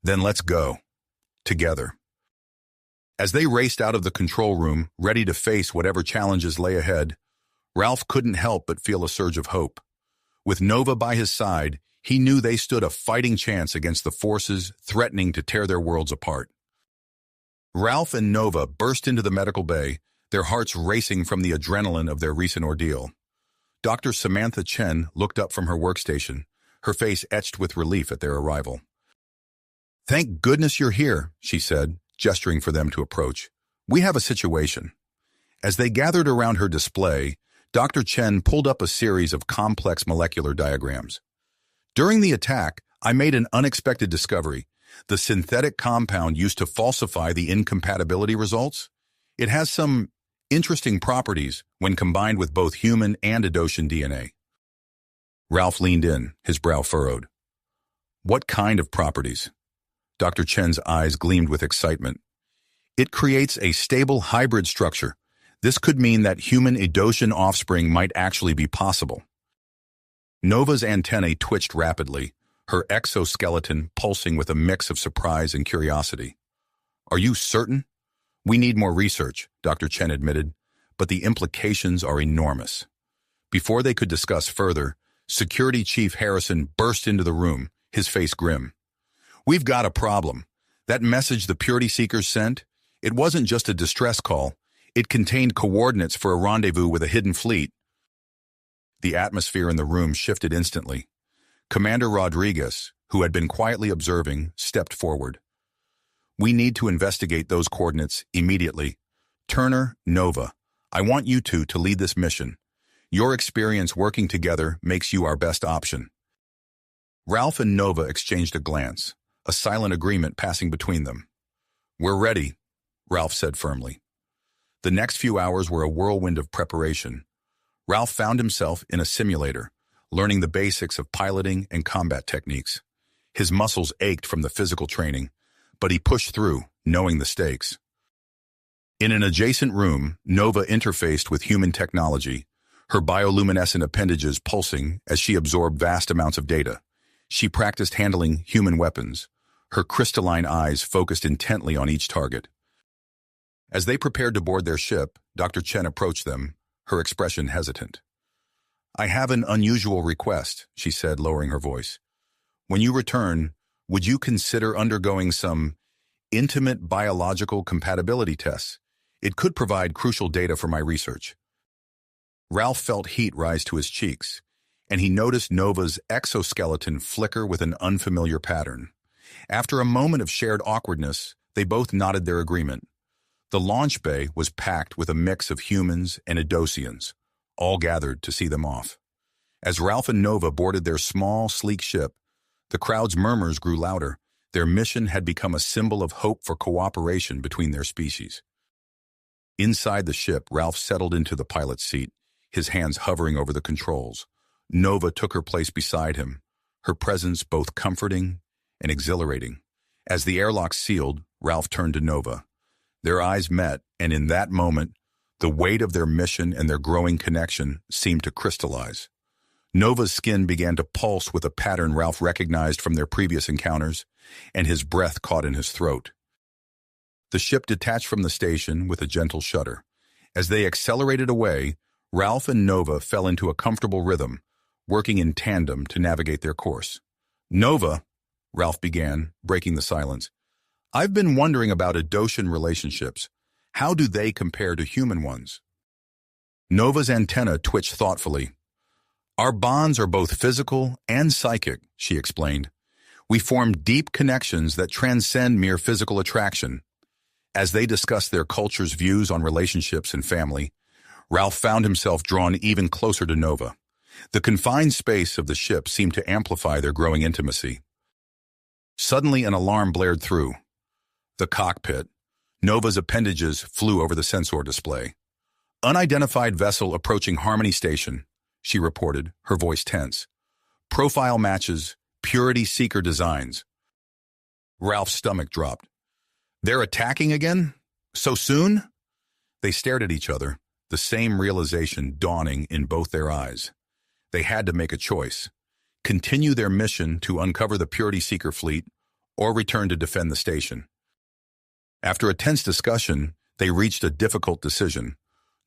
Then let's go. Together. As they raced out of the control room, ready to face whatever challenges lay ahead, Ralph couldn't help but feel a surge of hope. With Nova by his side, he knew they stood a fighting chance against the forces threatening to tear their worlds apart. Ralph and Nova burst into the medical bay, their hearts racing from the adrenaline of their recent ordeal. Dr. Samantha Chen looked up from her workstation, her face etched with relief at their arrival. Thank goodness you're here, she said, gesturing for them to approach. We have a situation. As they gathered around her display, Dr. Chen pulled up a series of complex molecular diagrams. During the attack, I made an unexpected discovery. The synthetic compound used to falsify the incompatibility results. It has some interesting properties when combined with both human and Adosian DNA. Ralph leaned in, his brow furrowed. What kind of properties? Dr. Chen's eyes gleamed with excitement. It creates a stable hybrid structure. This could mean that human Adosian offspring might actually be possible. Nova's antennae twitched rapidly, her exoskeleton pulsing with a mix of surprise and curiosity. Are you certain? We need more research, Dr. Chen admitted, but the implications are enormous. Before they could discuss further, Security Chief Harrison burst into the room, his face grim. We've got a problem. That message the Purity Seekers sent, it wasn't just a distress call. It contained coordinates for a rendezvous with a hidden fleet. The atmosphere in the room shifted instantly. Commander Rodriguez, who had been quietly observing, stepped forward. We need to investigate those coordinates immediately. Turner, Nova, I want you two to lead this mission. Your experience working together makes you our best option. Ralph and Nova exchanged a glance, a silent agreement passing between them. We're ready, Ralph said firmly. The next few hours were a whirlwind of preparation. Ralph found himself in a simulator, learning the basics of piloting and combat techniques. His muscles ached from the physical training, but he pushed through, knowing the stakes. In an adjacent room, Nova interfaced with human technology, her bioluminescent appendages pulsing as she absorbed vast amounts of data. She practiced handling human weapons, her crystalline eyes focused intently on each target. As they prepared to board their ship, Dr. Chen approached them, her expression hesitant. I have an unusual request, she said, lowering her voice. When you return, would you consider undergoing some intimate biological compatibility tests? It could provide crucial data for my research. Ralph felt heat rise to his cheeks, and he noticed Nova's exoskeleton flicker with an unfamiliar pattern. After a moment of shared awkwardness, they both nodded their agreement. The launch bay was packed with a mix of humans and Idosians, all gathered to see them off. As Ralph and Nova boarded their small, sleek ship, the crowd's murmurs grew louder. Their mission had become a symbol of hope for cooperation between their species. Inside the ship, Ralph settled into the pilot's seat, his hands hovering over the controls. Nova took her place beside him, her presence both comforting and exhilarating. As the airlock sealed, Ralph turned to Nova. Their eyes met, and in that moment, the weight of their mission and their growing connection seemed to crystallize. Nova's skin began to pulse with a pattern Ralph recognized from their previous encounters, and his breath caught in his throat. The ship detached from the station with a gentle shudder. As they accelerated away, Ralph and Nova fell into a comfortable rhythm, working in tandem to navigate their course. "Nova," Ralph began, breaking the silence, "I've been wondering about Idosian relationships. How do they compare to human ones?" Nova's antenna twitched thoughtfully. "Our bonds are both physical and psychic," she explained. "We form deep connections that transcend mere physical attraction." As they discussed their culture's views on relationships and family, Ralph found himself drawn even closer to Nova. The confined space of the ship seemed to amplify their growing intimacy. Suddenly, an alarm blared through the cockpit. Nova's appendages flew over the sensor display. "Unidentified vessel approaching Harmony Station," she reported, her voice tense. "Profile matches, Purity Seeker designs." Ralph's stomach dropped. "They're attacking again? So soon?" They stared at each other, the same realization dawning in both their eyes. They had to make a choice: continue their mission to uncover the Purity Seeker fleet, or return to defend the station. After a tense discussion, they reached a difficult decision.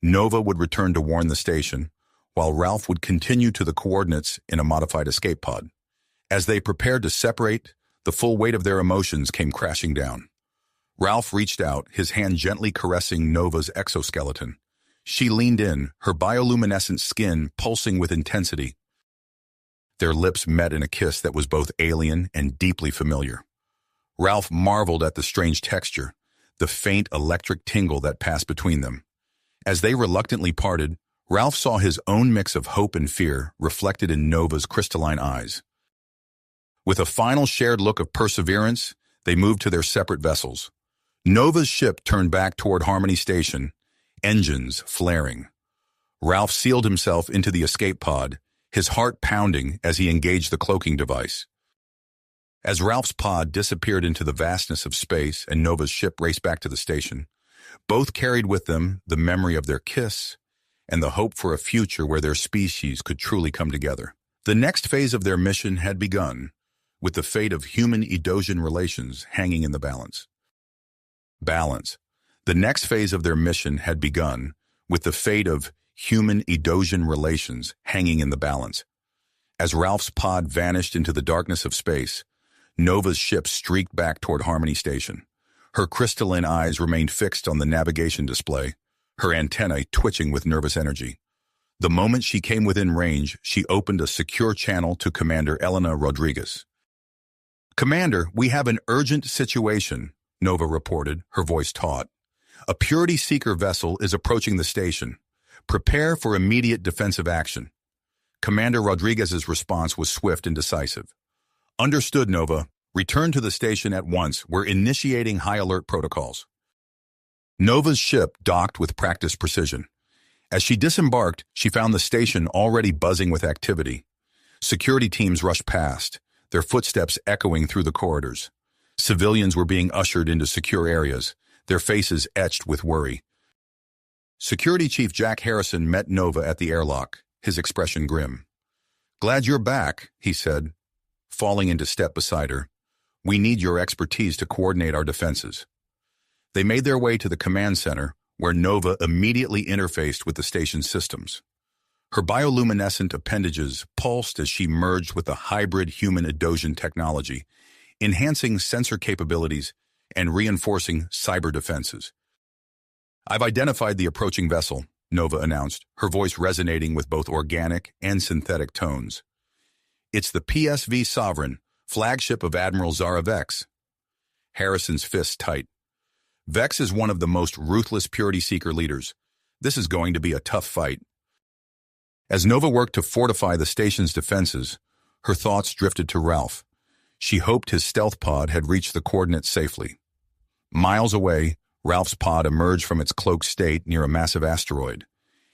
Nova would return to warn the station, while Ralph would continue to the coordinates in a modified escape pod. As they prepared to separate, the full weight of their emotions came crashing down. Ralph reached out, his hand gently caressing Nova's exoskeleton. She leaned in, her bioluminescent skin pulsing with intensity. Their lips met in a kiss that was both alien and deeply familiar. Ralph marveled at the strange texture, the faint electric tingle that passed between them. As they reluctantly parted, Ralph saw his own mix of hope and fear reflected in Nova's crystalline eyes. With a final shared look of perseverance, they moved to their separate vessels. Nova's ship turned back toward Harmony Station, engines flaring. Ralph sealed himself into the escape pod, his heart pounding as he engaged the cloaking device. As Ralph's pod disappeared into the vastness of space and Nova's ship raced back to the station, both carried with them the memory of their kiss and the hope for a future where their species could truly come together. The next phase of their mission had begun, with the fate of human-Idosian relations hanging in the balance. The next phase of their mission had begun, with the fate of human-Idosian relations hanging in the balance. As Ralph's pod vanished into the darkness of space, Nova's ship streaked back toward Harmony Station. Her crystalline eyes remained fixed on the navigation display, her antennae twitching with nervous energy. The moment she came within range, she opened a secure channel to Commander Elena Rodriguez. "Commander, we have an urgent situation," Nova reported, her voice taut. "A Purity Seeker vessel is approaching the station. Prepare for immediate defensive action." Commander Rodriguez's response was swift and decisive. "Understood, Nova. Return to the station at once. We're initiating high alert protocols." Nova's ship docked with practiced precision. As she disembarked, she found the station already buzzing with activity. Security teams rushed past, their footsteps echoing through the corridors. Civilians were being ushered into secure areas, their faces etched with worry. Security Chief Jack Harrison met Nova at the airlock, his expression grim. "Glad you're back," he said, falling into step beside her. "We need your expertise to coordinate our defenses." They made their way to the command center, where Nova immediately interfaced with the station's systems. Her bioluminescent appendages pulsed as she merged with the hybrid human-Edosian technology, enhancing sensor capabilities and reinforcing cyber defenses. "I've identified the approaching vessel," Nova announced, her voice resonating with both organic and synthetic tones. "It's the PSV Sovereign, flagship of Admiral Zara Vex." Harrison's fists tight. "Vex is one of the most ruthless purity-seeker leaders. This is going to be a tough fight." As Nova worked to fortify the station's defenses, her thoughts drifted to Ralph. She hoped his stealth pod had reached the coordinates safely. Miles away, Ralph's pod emerged from its cloaked state near a massive asteroid.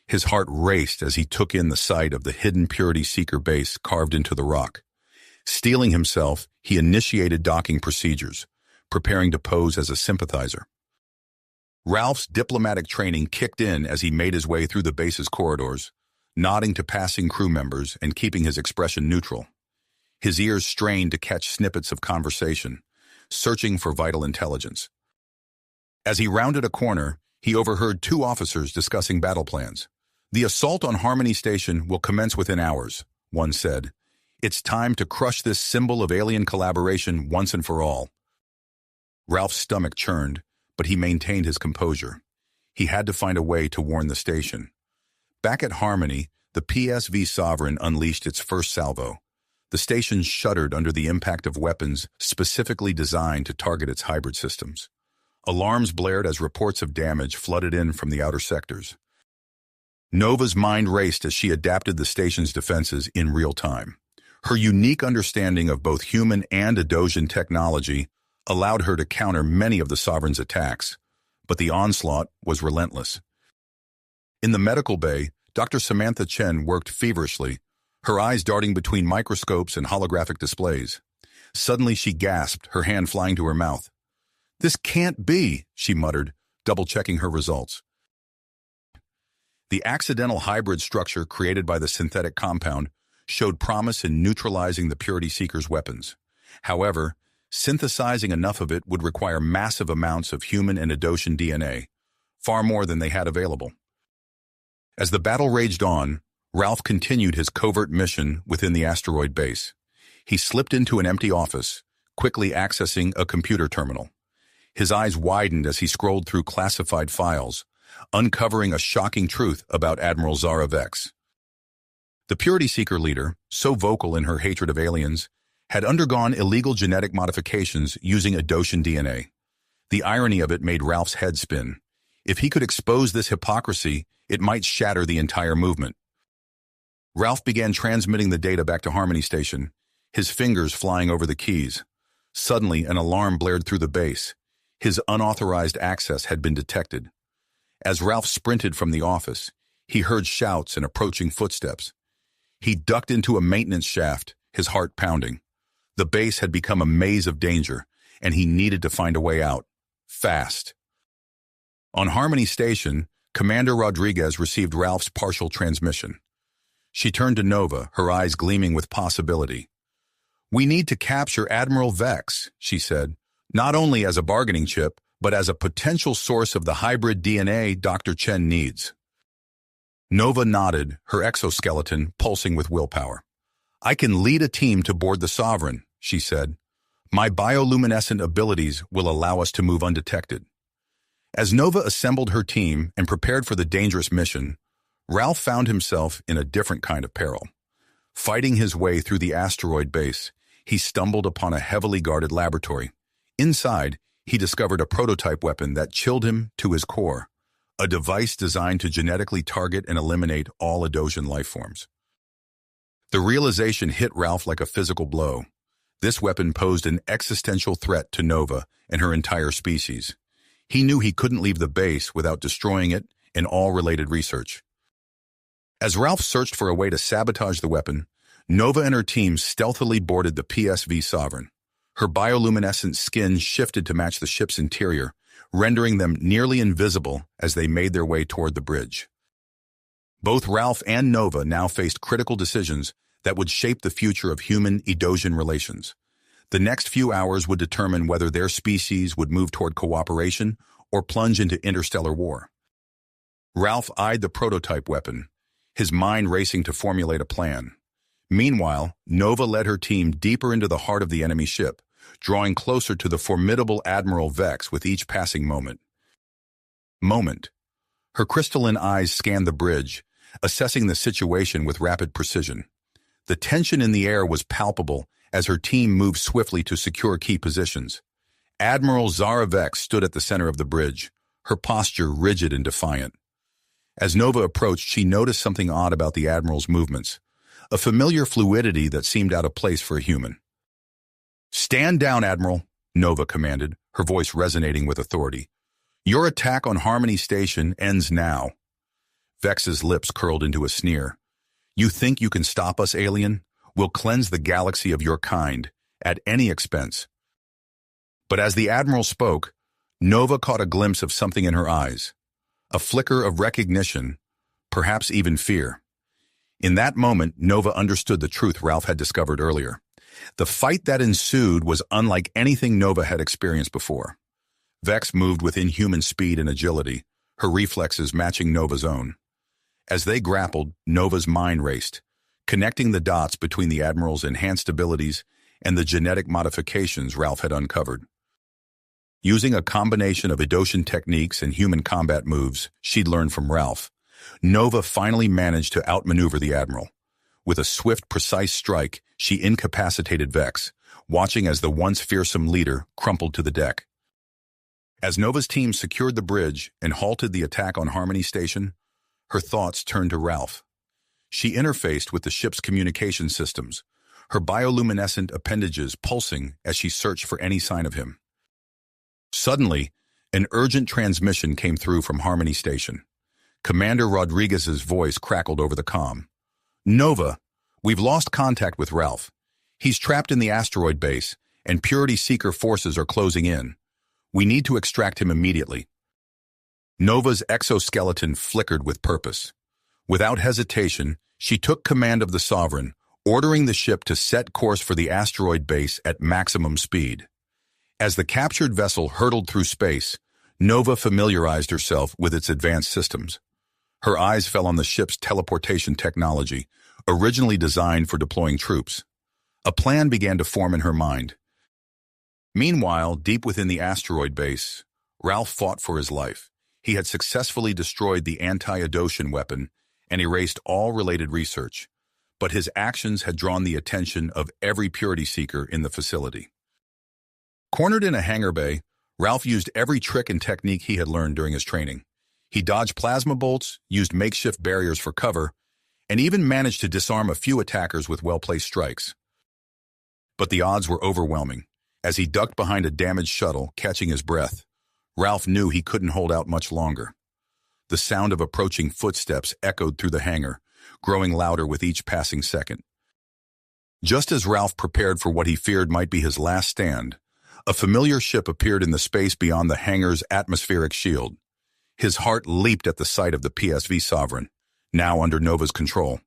His heart raced as he took in the sight of the hidden purity-seeker base carved into the rock. Steeling himself, he initiated docking procedures, preparing to pose as a sympathizer. Ralph's diplomatic training kicked in as he made his way through the base's corridors, nodding to passing crew members and keeping his expression neutral. His ears strained to catch snippets of conversation, searching for vital intelligence. As he rounded a corner, he overheard two officers discussing battle plans. "The assault on Harmony Station will commence within hours," one said. "It's time to crush this symbol of alien collaboration once and for all." Ralph's stomach churned, but he maintained his composure. He had to find a way to warn the station. Back at Harmony, the PSV Sovereign unleashed its first salvo. The station shuddered under the impact of weapons specifically designed to target its hybrid systems. Alarms blared as reports of damage flooded in from the outer sectors. Nova's mind raced as she adapted the station's defenses in real time. Her unique understanding of both human and Edosian technology allowed her to counter many of the Sovereign's attacks, but the onslaught was relentless. In the medical bay, Dr. Samantha Chen worked feverishly, her eyes darting between microscopes and holographic displays. Suddenly she gasped, her hand flying to her mouth. "This can't be," she muttered, double-checking her results. The accidental hybrid structure created by the synthetic compound showed promise in neutralizing the Purity Seeker's weapons. However, synthesizing enough of it would require massive amounts of human and Edosian DNA, far more than they had available. As the battle raged on, Ralph continued his covert mission within the asteroid base. He slipped into an empty office, quickly accessing a computer terminal. His eyes widened as he scrolled through classified files, uncovering a shocking truth about Admiral Zara Vex. The Purity Seeker leader, so vocal in her hatred of aliens, had undergone illegal genetic modifications using Edosian DNA. The irony of it made Ralph's head spin. If he could expose this hypocrisy, it might shatter the entire movement. Ralph began transmitting the data back to Harmony Station, his fingers flying over the keys. Suddenly, an alarm blared through the base. His unauthorized access had been detected. As Ralph sprinted from the office, he heard shouts and approaching footsteps. He ducked into a maintenance shaft, his heart pounding. The base had become a maze of danger, and he needed to find a way out. Fast. On Harmony Station, Commander Rodriguez received Ralph's partial transmission. She turned to Nova, her eyes gleaming with possibility. "We need to capture Admiral Vex," she said, "not only as a bargaining chip, but as a potential source of the hybrid DNA Dr. Chen needs." Nova nodded, her exoskeleton pulsing with willpower. "I can lead a team to board the Sovereign," she said. "My bioluminescent abilities will allow us to move undetected." As Nova assembled her team and prepared for the dangerous mission, Ralph found himself in a different kind of peril. Fighting his way through the asteroid base, he stumbled upon a heavily guarded laboratory. Inside, he discovered a prototype weapon that chilled him to his core, a device designed to genetically target and eliminate all Edosian lifeforms. The realization hit Ralph like a physical blow. This weapon posed an existential threat to Nova and her entire species. He knew he couldn't leave the base without destroying it and all related research. As Ralph searched for a way to sabotage the weapon, Nova and her team stealthily boarded the PSV Sovereign. Her bioluminescent skin shifted to match the ship's interior, rendering them nearly invisible as they made their way toward the bridge. Both Ralph and Nova now faced critical decisions that would shape the future of human-Edosian relations. The next few hours would determine whether their species would move toward cooperation or plunge into interstellar war. Ralph eyed the prototype weapon, his mind racing to formulate a plan. Meanwhile, Nova led her team deeper into the heart of the enemy ship, drawing closer to the formidable Admiral Vex with each passing moment. Her crystalline eyes scanned the bridge, assessing the situation with rapid precision. The tension in the air was palpable as her team moved swiftly to secure key positions. Admiral Zara Vex stood at the center of the bridge, her posture rigid and defiant. As Nova approached, she noticed something odd about the Admiral's movements, a familiar fluidity that seemed out of place for a human. "Stand down, Admiral," Nova commanded, her voice resonating with authority. "Your attack on Harmony Station ends now." Vex's lips curled into a sneer. "You think you can stop us, alien? We'll cleanse the galaxy of your kind, at any expense." But as the Admiral spoke, Nova caught a glimpse of something in her eyes. A flicker of recognition, perhaps even fear. In that moment, Nova understood the truth Ralph had discovered earlier. The fight that ensued was unlike anything Nova had experienced before. Vex moved with inhuman speed and agility, her reflexes matching Nova's own. As they grappled, Nova's mind raced, connecting the dots between the Admiral's enhanced abilities and the genetic modifications Ralph had uncovered. Using a combination of Edosian techniques and human combat moves she'd learned from Ralph, Nova finally managed to outmaneuver the Admiral. With a swift, precise strike, she incapacitated Vex, watching as the once fearsome leader crumpled to the deck. As Nova's team secured the bridge and halted the attack on Harmony Station, her thoughts turned to Ralph. She interfaced with the ship's communication systems, her bioluminescent appendages pulsing as she searched for any sign of him. Suddenly, an urgent transmission came through from Harmony Station. Commander Rodriguez's voice crackled over the comm. "Nova, we've lost contact with Ralph. He's trapped in the asteroid base, and Purity Seeker forces are closing in. We need to extract him immediately." Nova's exoskeleton flickered with purpose. Without hesitation, she took command of the Sovereign, ordering the ship to set course for the asteroid base at maximum speed. As the captured vessel hurtled through space, Nova familiarized herself with its advanced systems. Her eyes fell on the ship's teleportation technology, originally designed for deploying troops. A plan began to form in her mind. Meanwhile, deep within the asteroid base, Ralph fought for his life. He had successfully destroyed the anti-Edosian weapon and erased all related research, but his actions had drawn the attention of every Purity Seeker in the facility. Cornered in a hangar bay, Ralph used every trick and technique he had learned during his training. He dodged plasma bolts, used makeshift barriers for cover, and even managed to disarm a few attackers with well-placed strikes. But the odds were overwhelming. As he ducked behind a damaged shuttle, catching his breath, Ralph knew he couldn't hold out much longer. The sound of approaching footsteps echoed through the hangar, growing louder with each passing second. Just as Ralph prepared for what he feared might be his last stand, a familiar ship appeared in the space beyond the hangar's atmospheric shield. His heart leaped at the sight of the PSV Sovereign, now under Nova's control.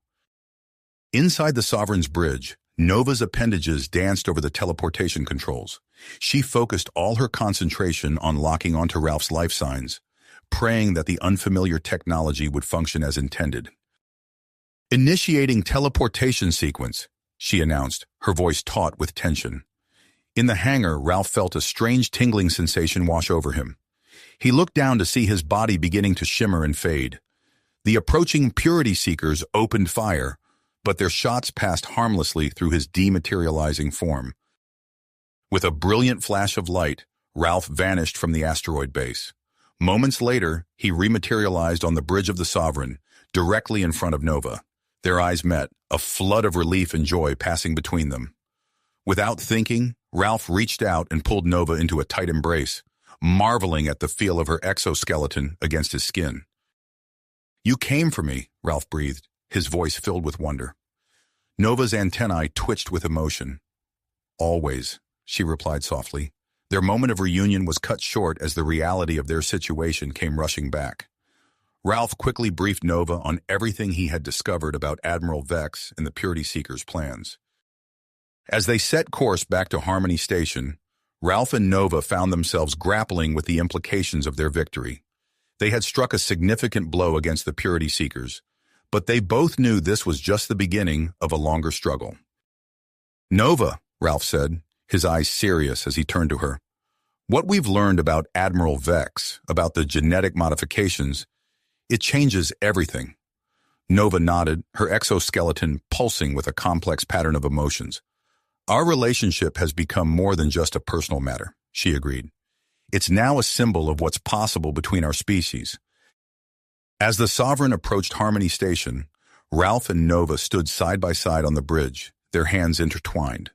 Inside the Sovereign's bridge, Nova's appendages danced over the teleportation controls. She focused all her concentration on locking onto Ralph's life signs, praying that the unfamiliar technology would function as intended. "Initiating teleportation sequence," she announced, her voice taut with tension. In the hangar, Ralph felt a strange tingling sensation wash over him. He looked down to see his body beginning to shimmer and fade. The approaching Purity Seekers opened fire, but their shots passed harmlessly through his dematerializing form. With a brilliant flash of light, Ralph vanished from the asteroid base. Moments later, he rematerialized on the bridge of the Sovereign, directly in front of Nova. Their eyes met, a flood of relief and joy passing between them. Without thinking, Ralph reached out and pulled Nova into a tight embrace, marveling at the feel of her exoskeleton against his skin. "You came for me," Ralph breathed, his voice filled with wonder. Nova's antennae twitched with emotion. "Always," she replied softly. Their moment of reunion was cut short as the reality of their situation came rushing back. Ralph quickly briefed Nova on everything he had discovered about Admiral Vex and the Purity Seekers' plans. As they set course back to Harmony Station, Ralph and Nova found themselves grappling with the implications of their victory. They had struck a significant blow against the Purity Seekers, But they both knew this was just the beginning of a longer struggle. "Nova," Ralph said, his eyes serious as he turned to her. "What we've learned about Admiral Vex, about the genetic modifications, it changes everything." Nova nodded, her exoskeleton pulsing with a complex pattern of emotions. "Our relationship has become more than just a personal matter," she agreed. "It's now a symbol of what's possible between our species." As the Sovereign approached Harmony Station, Ralph and Nova stood side by side on the bridge, their hands intertwined.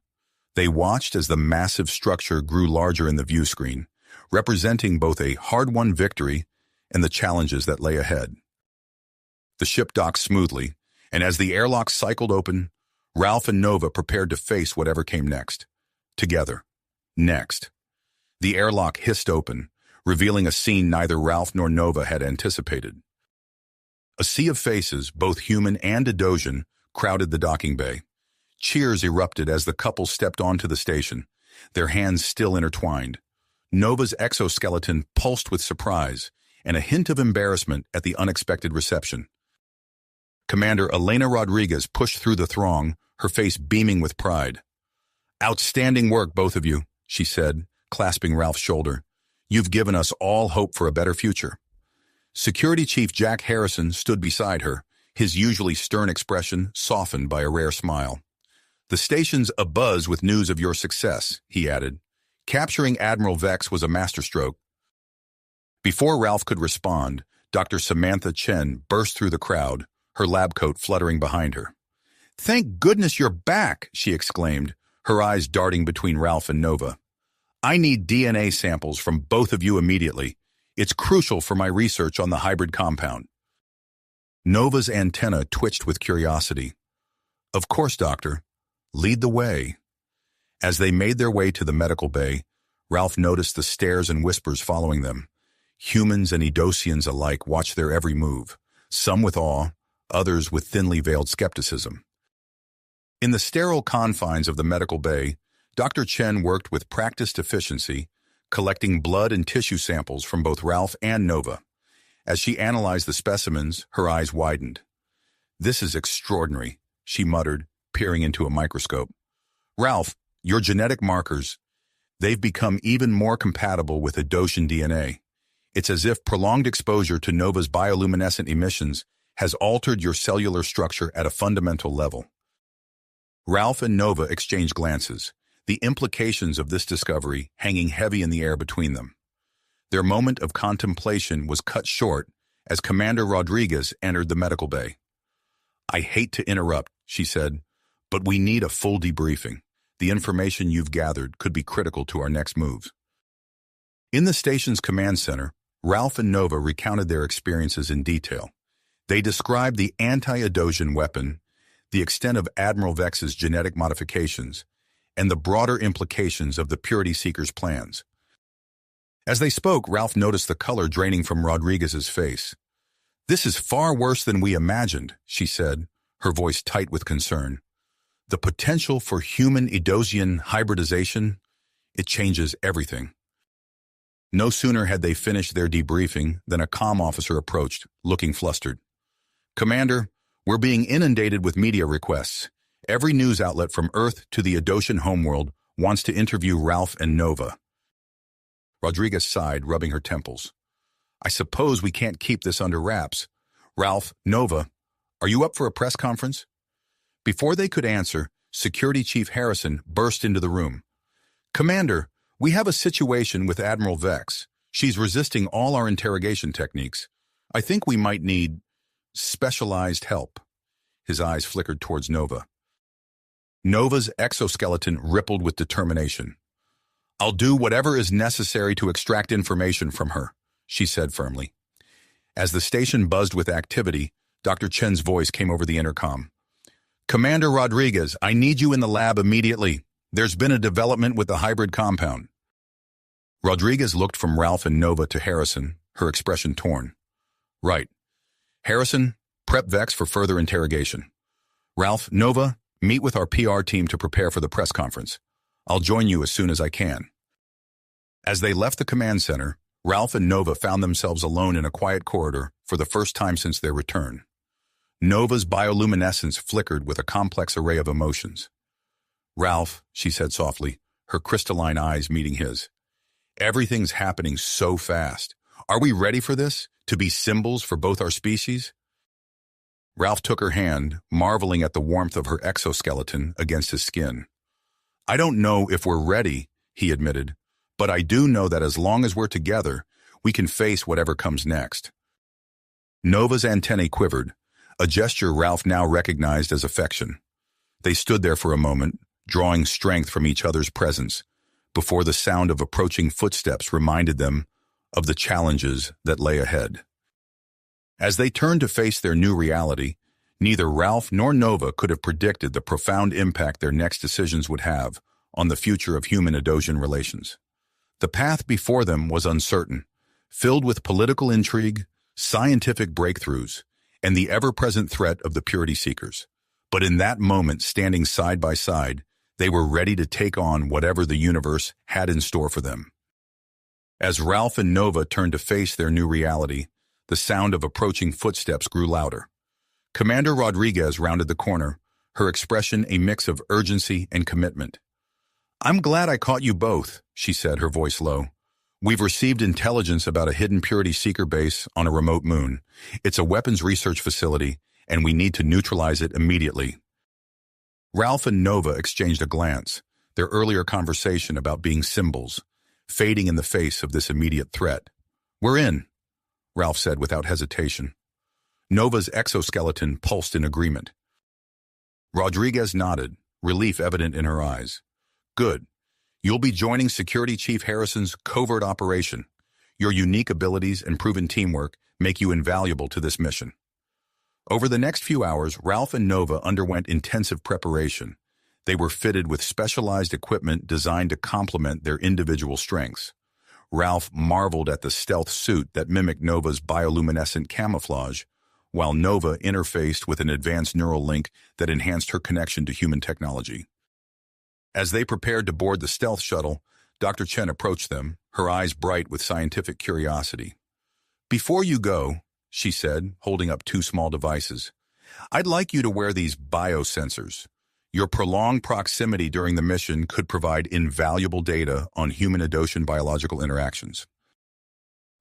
They watched as the massive structure grew larger in the view screen, representing both a hard-won victory and the challenges that lay ahead. The ship docked smoothly, and as the airlock cycled open, Ralph and Nova prepared to face whatever came next. Together. Next. The airlock hissed open, revealing a scene neither Ralph nor Nova had anticipated. A sea of faces, both human and Edosian, crowded the docking bay. Cheers erupted as the couple stepped onto the station, their hands still intertwined. Nova's exoskeleton pulsed with surprise and a hint of embarrassment at the unexpected reception. Commander Elena Rodriguez pushed through the throng, her face beaming with pride. "Outstanding work, both of you," she said, clasping Ralph's shoulder. "You've given us all hope for a better future." Security Chief Jack Harrison stood beside her, his usually stern expression softened by a rare smile. "The station's abuzz with news of your success," he added. "Capturing Admiral Vex was a masterstroke." Before Ralph could respond, Dr. Samantha Chen burst through the crowd, her lab coat fluttering behind her. "Thank goodness you're back," she exclaimed, her eyes darting between Ralph and Nova. "I need DNA samples from both of you immediately. It's crucial for my research on the hybrid compound." Nova's antenna twitched with curiosity. "Of course, Doctor. Lead the way." As they made their way to the medical bay, Ralph noticed the stares and whispers following them. Humans and Edosians alike watched their every move, some with awe, others with thinly veiled skepticism. In the sterile confines of the medical bay, Dr. Chen worked with practiced efficiency, collecting blood and tissue samples from both Ralph and Nova. As she analyzed the specimens, her eyes widened. "This is extraordinary," she muttered, peering into a microscope. "Ralph, your genetic markers, they've become even more compatible with Edosian DNA. It's as if prolonged exposure to Nova's bioluminescent emissions has altered your cellular structure at a fundamental level." Ralph and Nova exchanged glances, the implications of this discovery hanging heavy in the air between them. Their moment of contemplation was cut short as Commander Rodriguez entered the medical bay. "I hate to interrupt," she said, "but we need a full debriefing. The information you've gathered could be critical to our next moves." In the station's command center, Ralph and Nova recounted their experiences in detail. They described the anti-Edosian weapon, the extent of Admiral Vex's genetic modifications, and the broader implications of the Purity Seekers' plans. As they spoke, Ralph noticed the color draining from Rodriguez's face. "This is far worse than we imagined," she said, her voice tight with concern. "The potential for human-Edosian hybridization, it changes everything." No sooner had they finished their debriefing than a comm officer approached, looking flustered. "Commander, we're being inundated with media requests. Every news outlet from Earth to the Edosian homeworld wants to interview Ralph and Nova." Rodriguez sighed, rubbing her temples. "I suppose we can't keep this under wraps. Ralph, Nova, are you up for a press conference?" Before they could answer, Security Chief Harrison burst into the room. "Commander, we have a situation with Admiral Vex. She's resisting all our interrogation techniques. I think we might need specialized help." His eyes flickered towards Nova. Nova's exoskeleton rippled with determination. "I'll do whatever is necessary to extract information from her," she said firmly. As the station buzzed with activity, Dr. Chen's voice came over the intercom. "Commander Rodriguez, I need you in the lab immediately. There's been a development with the hybrid compound." Rodriguez looked from Ralph and Nova to Harrison, her expression torn. "Right. Harrison, prep Vex for further interrogation. Ralph, Nova, meet with our PR team to prepare for the press conference. I'll join you as soon as I can." As they left the command center, Ralph and Nova found themselves alone in a quiet corridor for the first time since their return. Nova's bioluminescence flickered with a complex array of emotions. "Ralph," she said softly, her crystalline eyes meeting his. "Everything's happening so fast. Are we ready for this? To be symbols for both our species?" Ralph took her hand, marveling at the warmth of her exoskeleton against his skin. "I don't know if we're ready," he admitted, "but I do know that as long as we're together, we can face whatever comes next." Nova's antennae quivered, a gesture Ralph now recognized as affection. They stood there for a moment, drawing strength from each other's presence, before the sound of approaching footsteps reminded them of the challenges that lay ahead. As they turned to face their new reality, neither Ralph nor Nova could have predicted the profound impact their next decisions would have on the future of human-Edosian relations. The path before them was uncertain, filled with political intrigue, scientific breakthroughs, and the ever-present threat of the purity seekers. But in that moment, standing side by side, they were ready to take on whatever the universe had in store for them. As Ralph and Nova turned to face their new reality, the sound of approaching footsteps grew louder. Commander Rodriguez rounded the corner, her expression a mix of urgency and commitment. "I'm glad I caught you both," she said, her voice low. "We've received intelligence about a hidden purity seeker base on a remote moon. It's a weapons research facility, and we need to neutralize it immediately." Ralph and Nova exchanged a glance, their earlier conversation about being symbols, fading in the face of this immediate threat. "We're in," Ralph said without hesitation. Nova's exoskeleton pulsed in agreement. Rodriguez nodded, relief evident in her eyes. "Good. You'll be joining Security Chief Harrison's covert operation. Your unique abilities and proven teamwork make you invaluable to this mission." Over the next few hours, Ralph and Nova underwent intensive preparation. They were fitted with specialized equipment designed to complement their individual strengths. Ralph marveled at the stealth suit that mimicked Nova's bioluminescent camouflage, while Nova interfaced with an advanced neural link that enhanced her connection to human technology. As they prepared to board the stealth shuttle, Dr. Chen approached them, her eyes bright with scientific curiosity. "Before you go," she said, holding up two small devices, "I'd like you to wear these biosensors. Your prolonged proximity during the mission could provide invaluable data on human-Edosian biological interactions."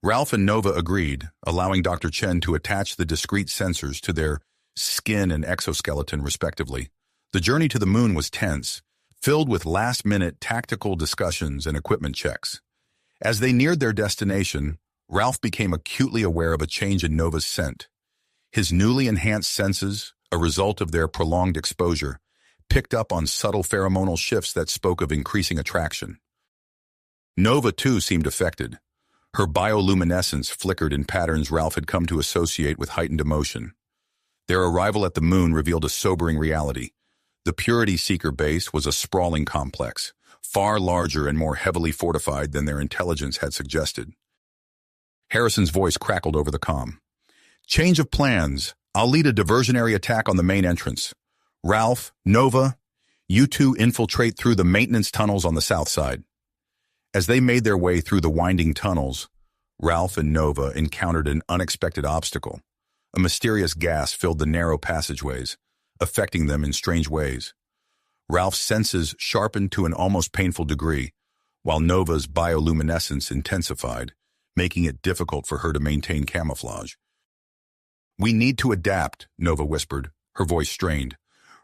Ralph and Nova agreed, allowing Dr. Chen to attach the discrete sensors to their skin and exoskeleton respectively. The journey to the moon was tense, filled with last-minute tactical discussions and equipment checks. As they neared their destination, Ralph became acutely aware of a change in Nova's scent. His newly enhanced senses, a result of their prolonged exposure, picked up on subtle pheromonal shifts that spoke of increasing attraction. Nova, too, seemed affected. Her bioluminescence flickered in patterns Ralph had come to associate with heightened emotion. Their arrival at the moon revealed a sobering reality. The Purity Seeker base was a sprawling complex, far larger and more heavily fortified than their intelligence had suggested. Harrison's voice crackled over the comm. "Change of plans. I'll lead a diversionary attack on the main entrance. Ralph, Nova, you two infiltrate through the maintenance tunnels on the south side." As they made their way through the winding tunnels, Ralph and Nova encountered an unexpected obstacle. A mysterious gas filled the narrow passageways, affecting them in strange ways. Ralph's senses sharpened to an almost painful degree, while Nova's bioluminescence intensified, making it difficult for her to maintain camouflage. "We need to adapt," Nova whispered, her voice strained.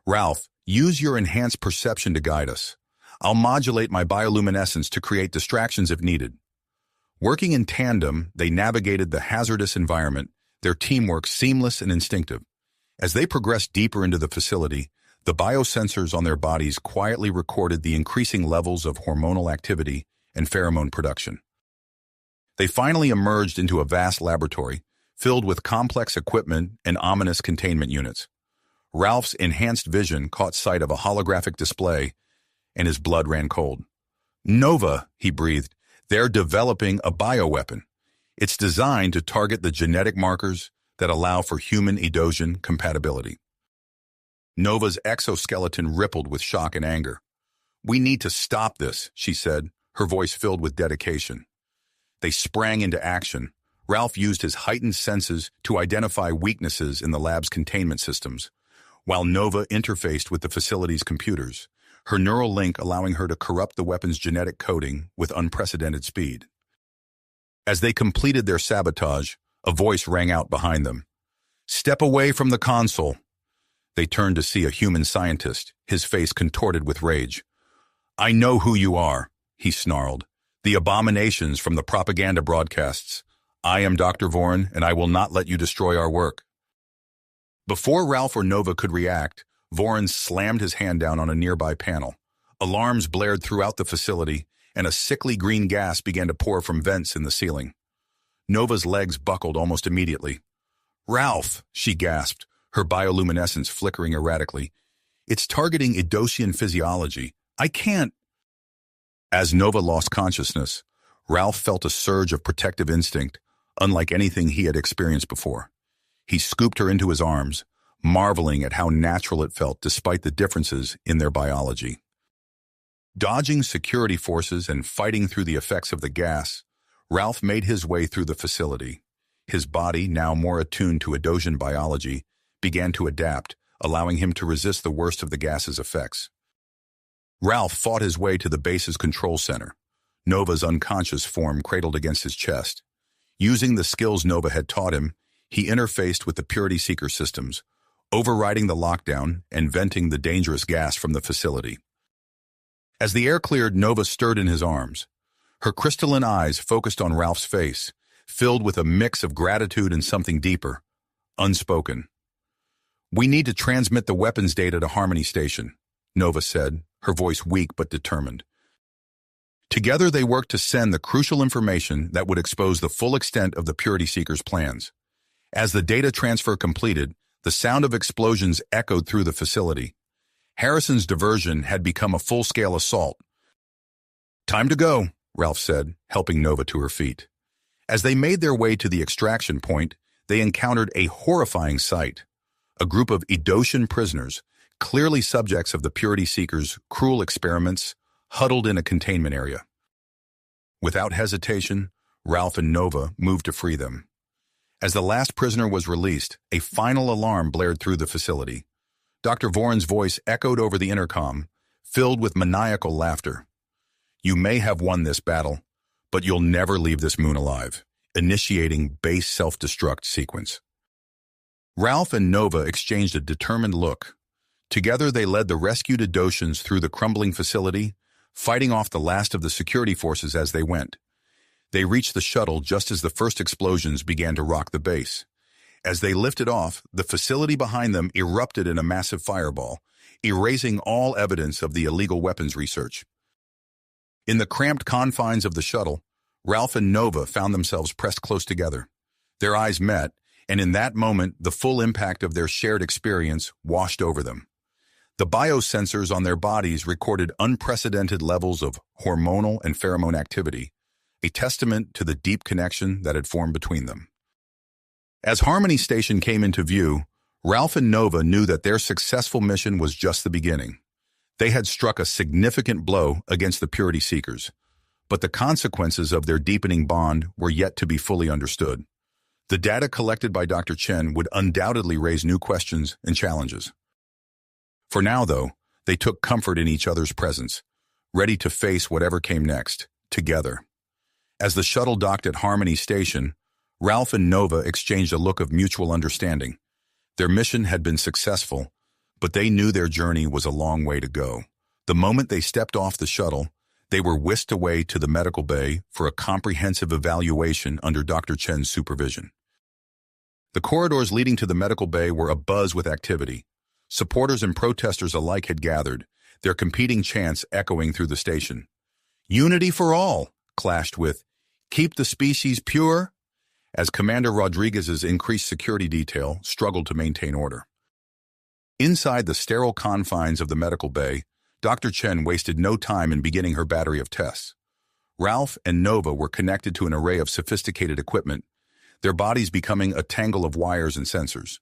"Ralph, use your enhanced perception to guide us. I'll modulate my bioluminescence to create distractions if needed." Working in tandem, they navigated the hazardous environment, their teamwork seamless and instinctive. As they progressed deeper into the facility, the biosensors on their bodies quietly recorded the increasing levels of hormonal activity and pheromone production. They finally emerged into a vast laboratory, filled with complex equipment and ominous containment units. Ralph's enhanced vision caught sight of a holographic display, and his blood ran cold. "Nova," he breathed, "they're developing a bioweapon. It's designed to target the genetic markers that allow for human-Edosian compatibility." Nova's exoskeleton rippled with shock and anger. "We need to stop this," she said, her voice filled with dedication. They sprang into action, Ralph used his heightened senses to identify weaknesses in the lab's containment systems, while Nova interfaced with the facility's computers, her neural link allowing her to corrupt the weapon's genetic coding with unprecedented speed. As they completed their sabotage, a voice rang out behind them. "Step away from the console." They turned to see a human scientist, his face contorted with rage. "I know who you are," he snarled. "The abominations from the propaganda broadcasts. I am Dr. Vorin, and I will not let you destroy our work." Before Ralph or Nova could react, Vorin slammed his hand down on a nearby panel. Alarms blared throughout the facility, and a sickly green gas began to pour from vents in the ceiling. Nova's legs buckled almost immediately. "Ralph," she gasped, her bioluminescence flickering erratically. "It's targeting Idosian physiology. I can't." As Nova lost consciousness, Ralph felt a surge of protective instinct, unlike anything he had experienced before. He scooped her into his arms, marveling at how natural it felt despite the differences in their biology. Dodging security forces and fighting through the effects of the gas, Ralph made his way through the facility. His body, now more attuned to Idosian biology, began to adapt, allowing him to resist the worst of the gas's effects. Ralph fought his way to the base's control center, Nova's unconscious form cradled against his chest. Using the skills Nova had taught him, he interfaced with the Purity Seeker systems, overriding the lockdown and venting the dangerous gas from the facility. As the air cleared, Nova stirred in his arms. Her crystalline eyes focused on Ralph's face, filled with a mix of gratitude and something deeper, unspoken. "We need to transmit the weapons data to Harmony Station," Nova said, her voice weak but determined. Together they worked to send the crucial information that would expose the full extent of the Purity Seekers' plans. As the data transfer completed, the sound of explosions echoed through the facility. Harrison's diversion had become a full-scale assault. "Time to go," Ralph said, helping Nova to her feet. As they made their way to the extraction point, they encountered a horrifying sight. A group of Idosian prisoners, clearly subjects of the Purity Seekers' cruel experiments, huddled in a containment area. Without hesitation, Ralph and Nova moved to free them. As the last prisoner was released, a final alarm blared through the facility. Dr. Vorin's voice echoed over the intercom, filled with maniacal laughter. "You may have won this battle, but you'll never leave this moon alive," initiating base self-destruct sequence. Ralph and Nova exchanged a determined look. Together they led the rescued Idosians through the crumbling facility, fighting off the last of the security forces as they went. They reached the shuttle just as the first explosions began to rock the base. As they lifted off, the facility behind them erupted in a massive fireball, erasing all evidence of the illegal weapons research. In the cramped confines of the shuttle, Ralph and Nova found themselves pressed close together. Their eyes met, and in that moment, the full impact of their shared experience washed over them. The biosensors on their bodies recorded unprecedented levels of hormonal and pheromone activity, a testament to the deep connection that had formed between them. As Harmony Station came into view, Ralph and Nova knew that their successful mission was just the beginning. They had struck a significant blow against the Purity Seekers, but the consequences of their deepening bond were yet to be fully understood. The data collected by Dr. Chen would undoubtedly raise new questions and challenges. For now, though, they took comfort in each other's presence, ready to face whatever came next, together. As the shuttle docked at Harmony Station, Ralph and Nova exchanged a look of mutual understanding. Their mission had been successful, but they knew their journey was a long way to go. The moment they stepped off the shuttle, they were whisked away to the medical bay for a comprehensive evaluation under Dr. Chen's supervision. The corridors leading to the medical bay were abuzz with activity. Supporters and protesters alike had gathered, their competing chants echoing through the station. "Unity for all" clashed with "Keep the species pure," as Commander Rodriguez's increased security detail struggled to maintain order. Inside the sterile confines of the medical bay, Dr. Chen wasted no time in beginning her battery of tests. Ralph and Nova were connected to an array of sophisticated equipment, their bodies becoming a tangle of wires and sensors.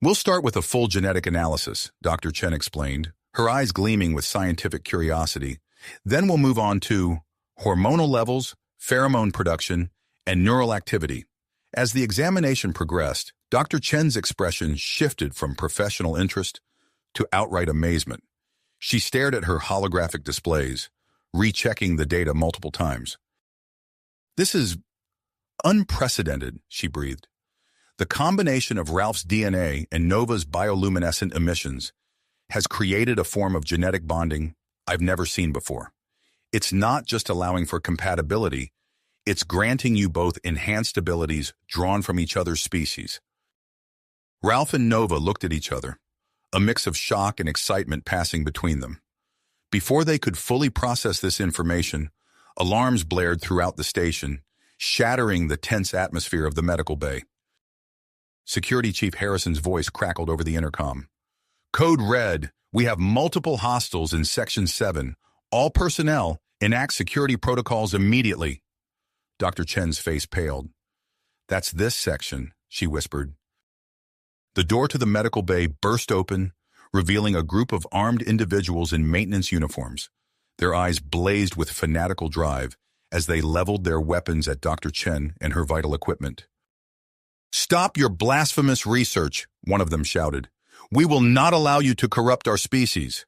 "We'll start with a full genetic analysis," Dr. Chen explained, her eyes gleaming with scientific curiosity. "Then we'll move on to hormonal levels, pheromone production, and neural activity. As the examination progressed, Dr. Chen's expression shifted from professional interest to outright amazement. She stared at her holographic displays, rechecking the data multiple times. "This is unprecedented," she breathed. "The combination of Ralph's DNA and Nova's bioluminescent emissions has created a form of genetic bonding I've never seen before. It's not just allowing for compatibility, it's granting you both enhanced abilities drawn from each other's species." Ralph and Nova looked at each other, a mix of shock and excitement passing between them. Before they could fully process this information, alarms blared throughout the station, shattering the tense atmosphere of the medical bay. Security Chief Harrison's voice crackled over the intercom. "Code Red, we have multiple hostiles in Section 7. All personnel, enact security protocols immediately." Dr. Chen's face paled. "That's this section," she whispered. The door to the medical bay burst open, revealing a group of armed individuals in maintenance uniforms. Their eyes blazed with fanatical drive as they leveled their weapons at Dr. Chen and her vital equipment. "Stop your blasphemous research," one of them shouted. "We will not allow you to corrupt our species."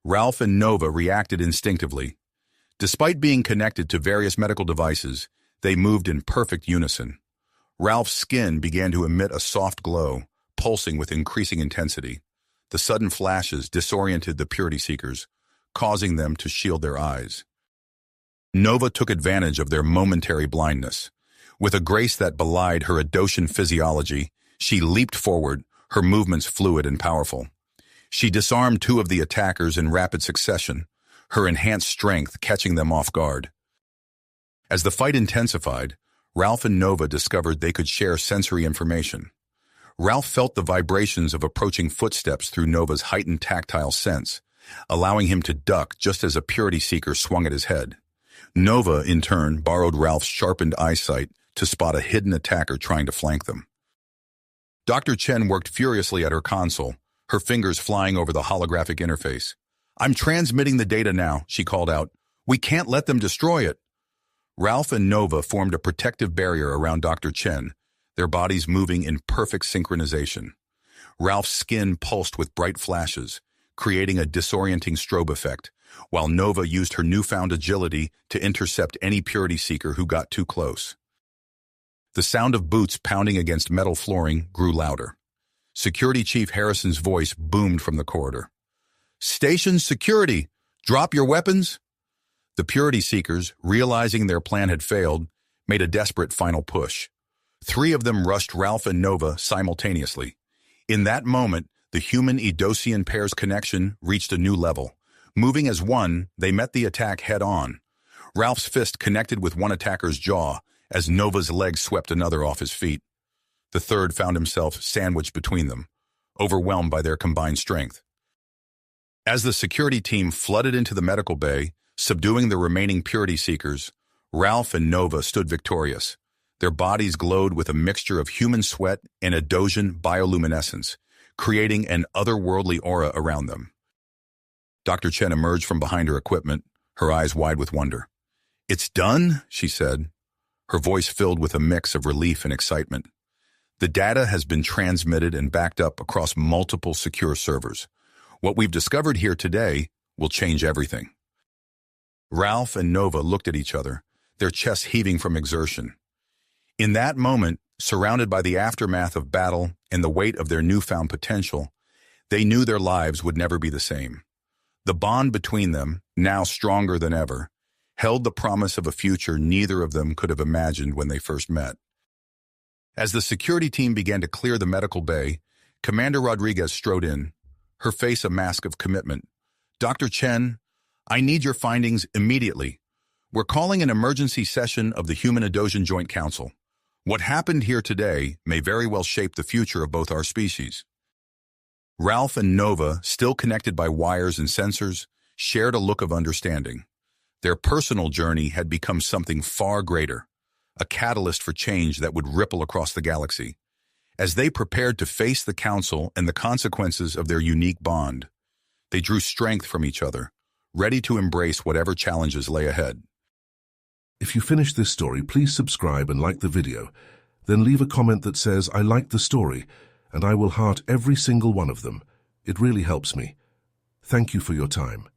Ralph and Nova reacted instinctively. Despite being connected to various medical devices, they moved in perfect unison. Ralph's skin began to emit a soft glow, pulsing with increasing intensity. The sudden flashes disoriented the purity seekers, causing them to shield their eyes. Nova took advantage of their momentary blindness. With a grace that belied her Adoshan physiology, she leaped forward, her movements fluid and powerful. She disarmed two of the attackers in rapid succession, her enhanced strength catching them off guard. As the fight intensified, Ralph and Nova discovered they could share sensory information. Ralph felt the vibrations of approaching footsteps through Nova's heightened tactile sense, allowing him to duck just as a purity seeker swung at his head. Nova, in turn, borrowed Ralph's sharpened eyesight to spot a hidden attacker trying to flank them. Dr. Chen worked furiously at her console, her fingers flying over the holographic interface. "I'm transmitting the data now," she called out. "We can't let them destroy it." Ralph and Nova formed a protective barrier around Dr. Chen, their bodies moving in perfect synchronization. Ralph's skin pulsed with bright flashes, creating a disorienting strobe effect, while Nova used her newfound agility to intercept any purity seeker who got too close. The sound of boots pounding against metal flooring grew louder. Security Chief Harrison's voice boomed from the corridor. "Station security! Drop your weapons!" The purity seekers, realizing their plan had failed, made a desperate final push. 3 of them rushed Ralph and Nova simultaneously. In that moment, the human-Edosian pair's connection reached a new level. Moving as one, they met the attack head-on. Ralph's fist connected with one attacker's jaw as Nova's leg swept another off his feet. The third found himself sandwiched between them, overwhelmed by their combined strength. As the security team flooded into the medical bay, subduing the remaining purity seekers, Ralph and Nova stood victorious. Their bodies glowed with a mixture of human sweat and Adosian bioluminescence, creating an otherworldly aura around them. Dr. Chen emerged from behind her equipment, her eyes wide with wonder. "It's done," she said, her voice filled with a mix of relief and excitement. "The data has been transmitted and backed up across multiple secure servers. What we've discovered here today will change everything." Ralph and Nova looked at each other, their chests heaving from exertion. In that moment, surrounded by the aftermath of battle and the weight of their newfound potential, they knew their lives would never be the same. The bond between them, now stronger than ever, held the promise of a future neither of them could have imagined when they first met. As the security team began to clear the medical bay, Commander Rodriguez strode in, her face a mask of commitment. "Dr. Chen, I need your findings immediately. We're calling an emergency session of the Human-Adosian Joint Council. What happened here today may very well shape the future of both our species." Ralph and Nova, still connected by wires and sensors, shared a look of understanding. Their personal journey had become something far greater, a catalyst for change that would ripple across the galaxy. As they prepared to face the Council and the consequences of their unique bond, they drew strength from each other, ready to embrace whatever challenges lay ahead. If you finish this story, please subscribe and like the video. Then leave a comment that says, "I liked the story," and I will heart every single one of them. It really helps me. Thank you for your time.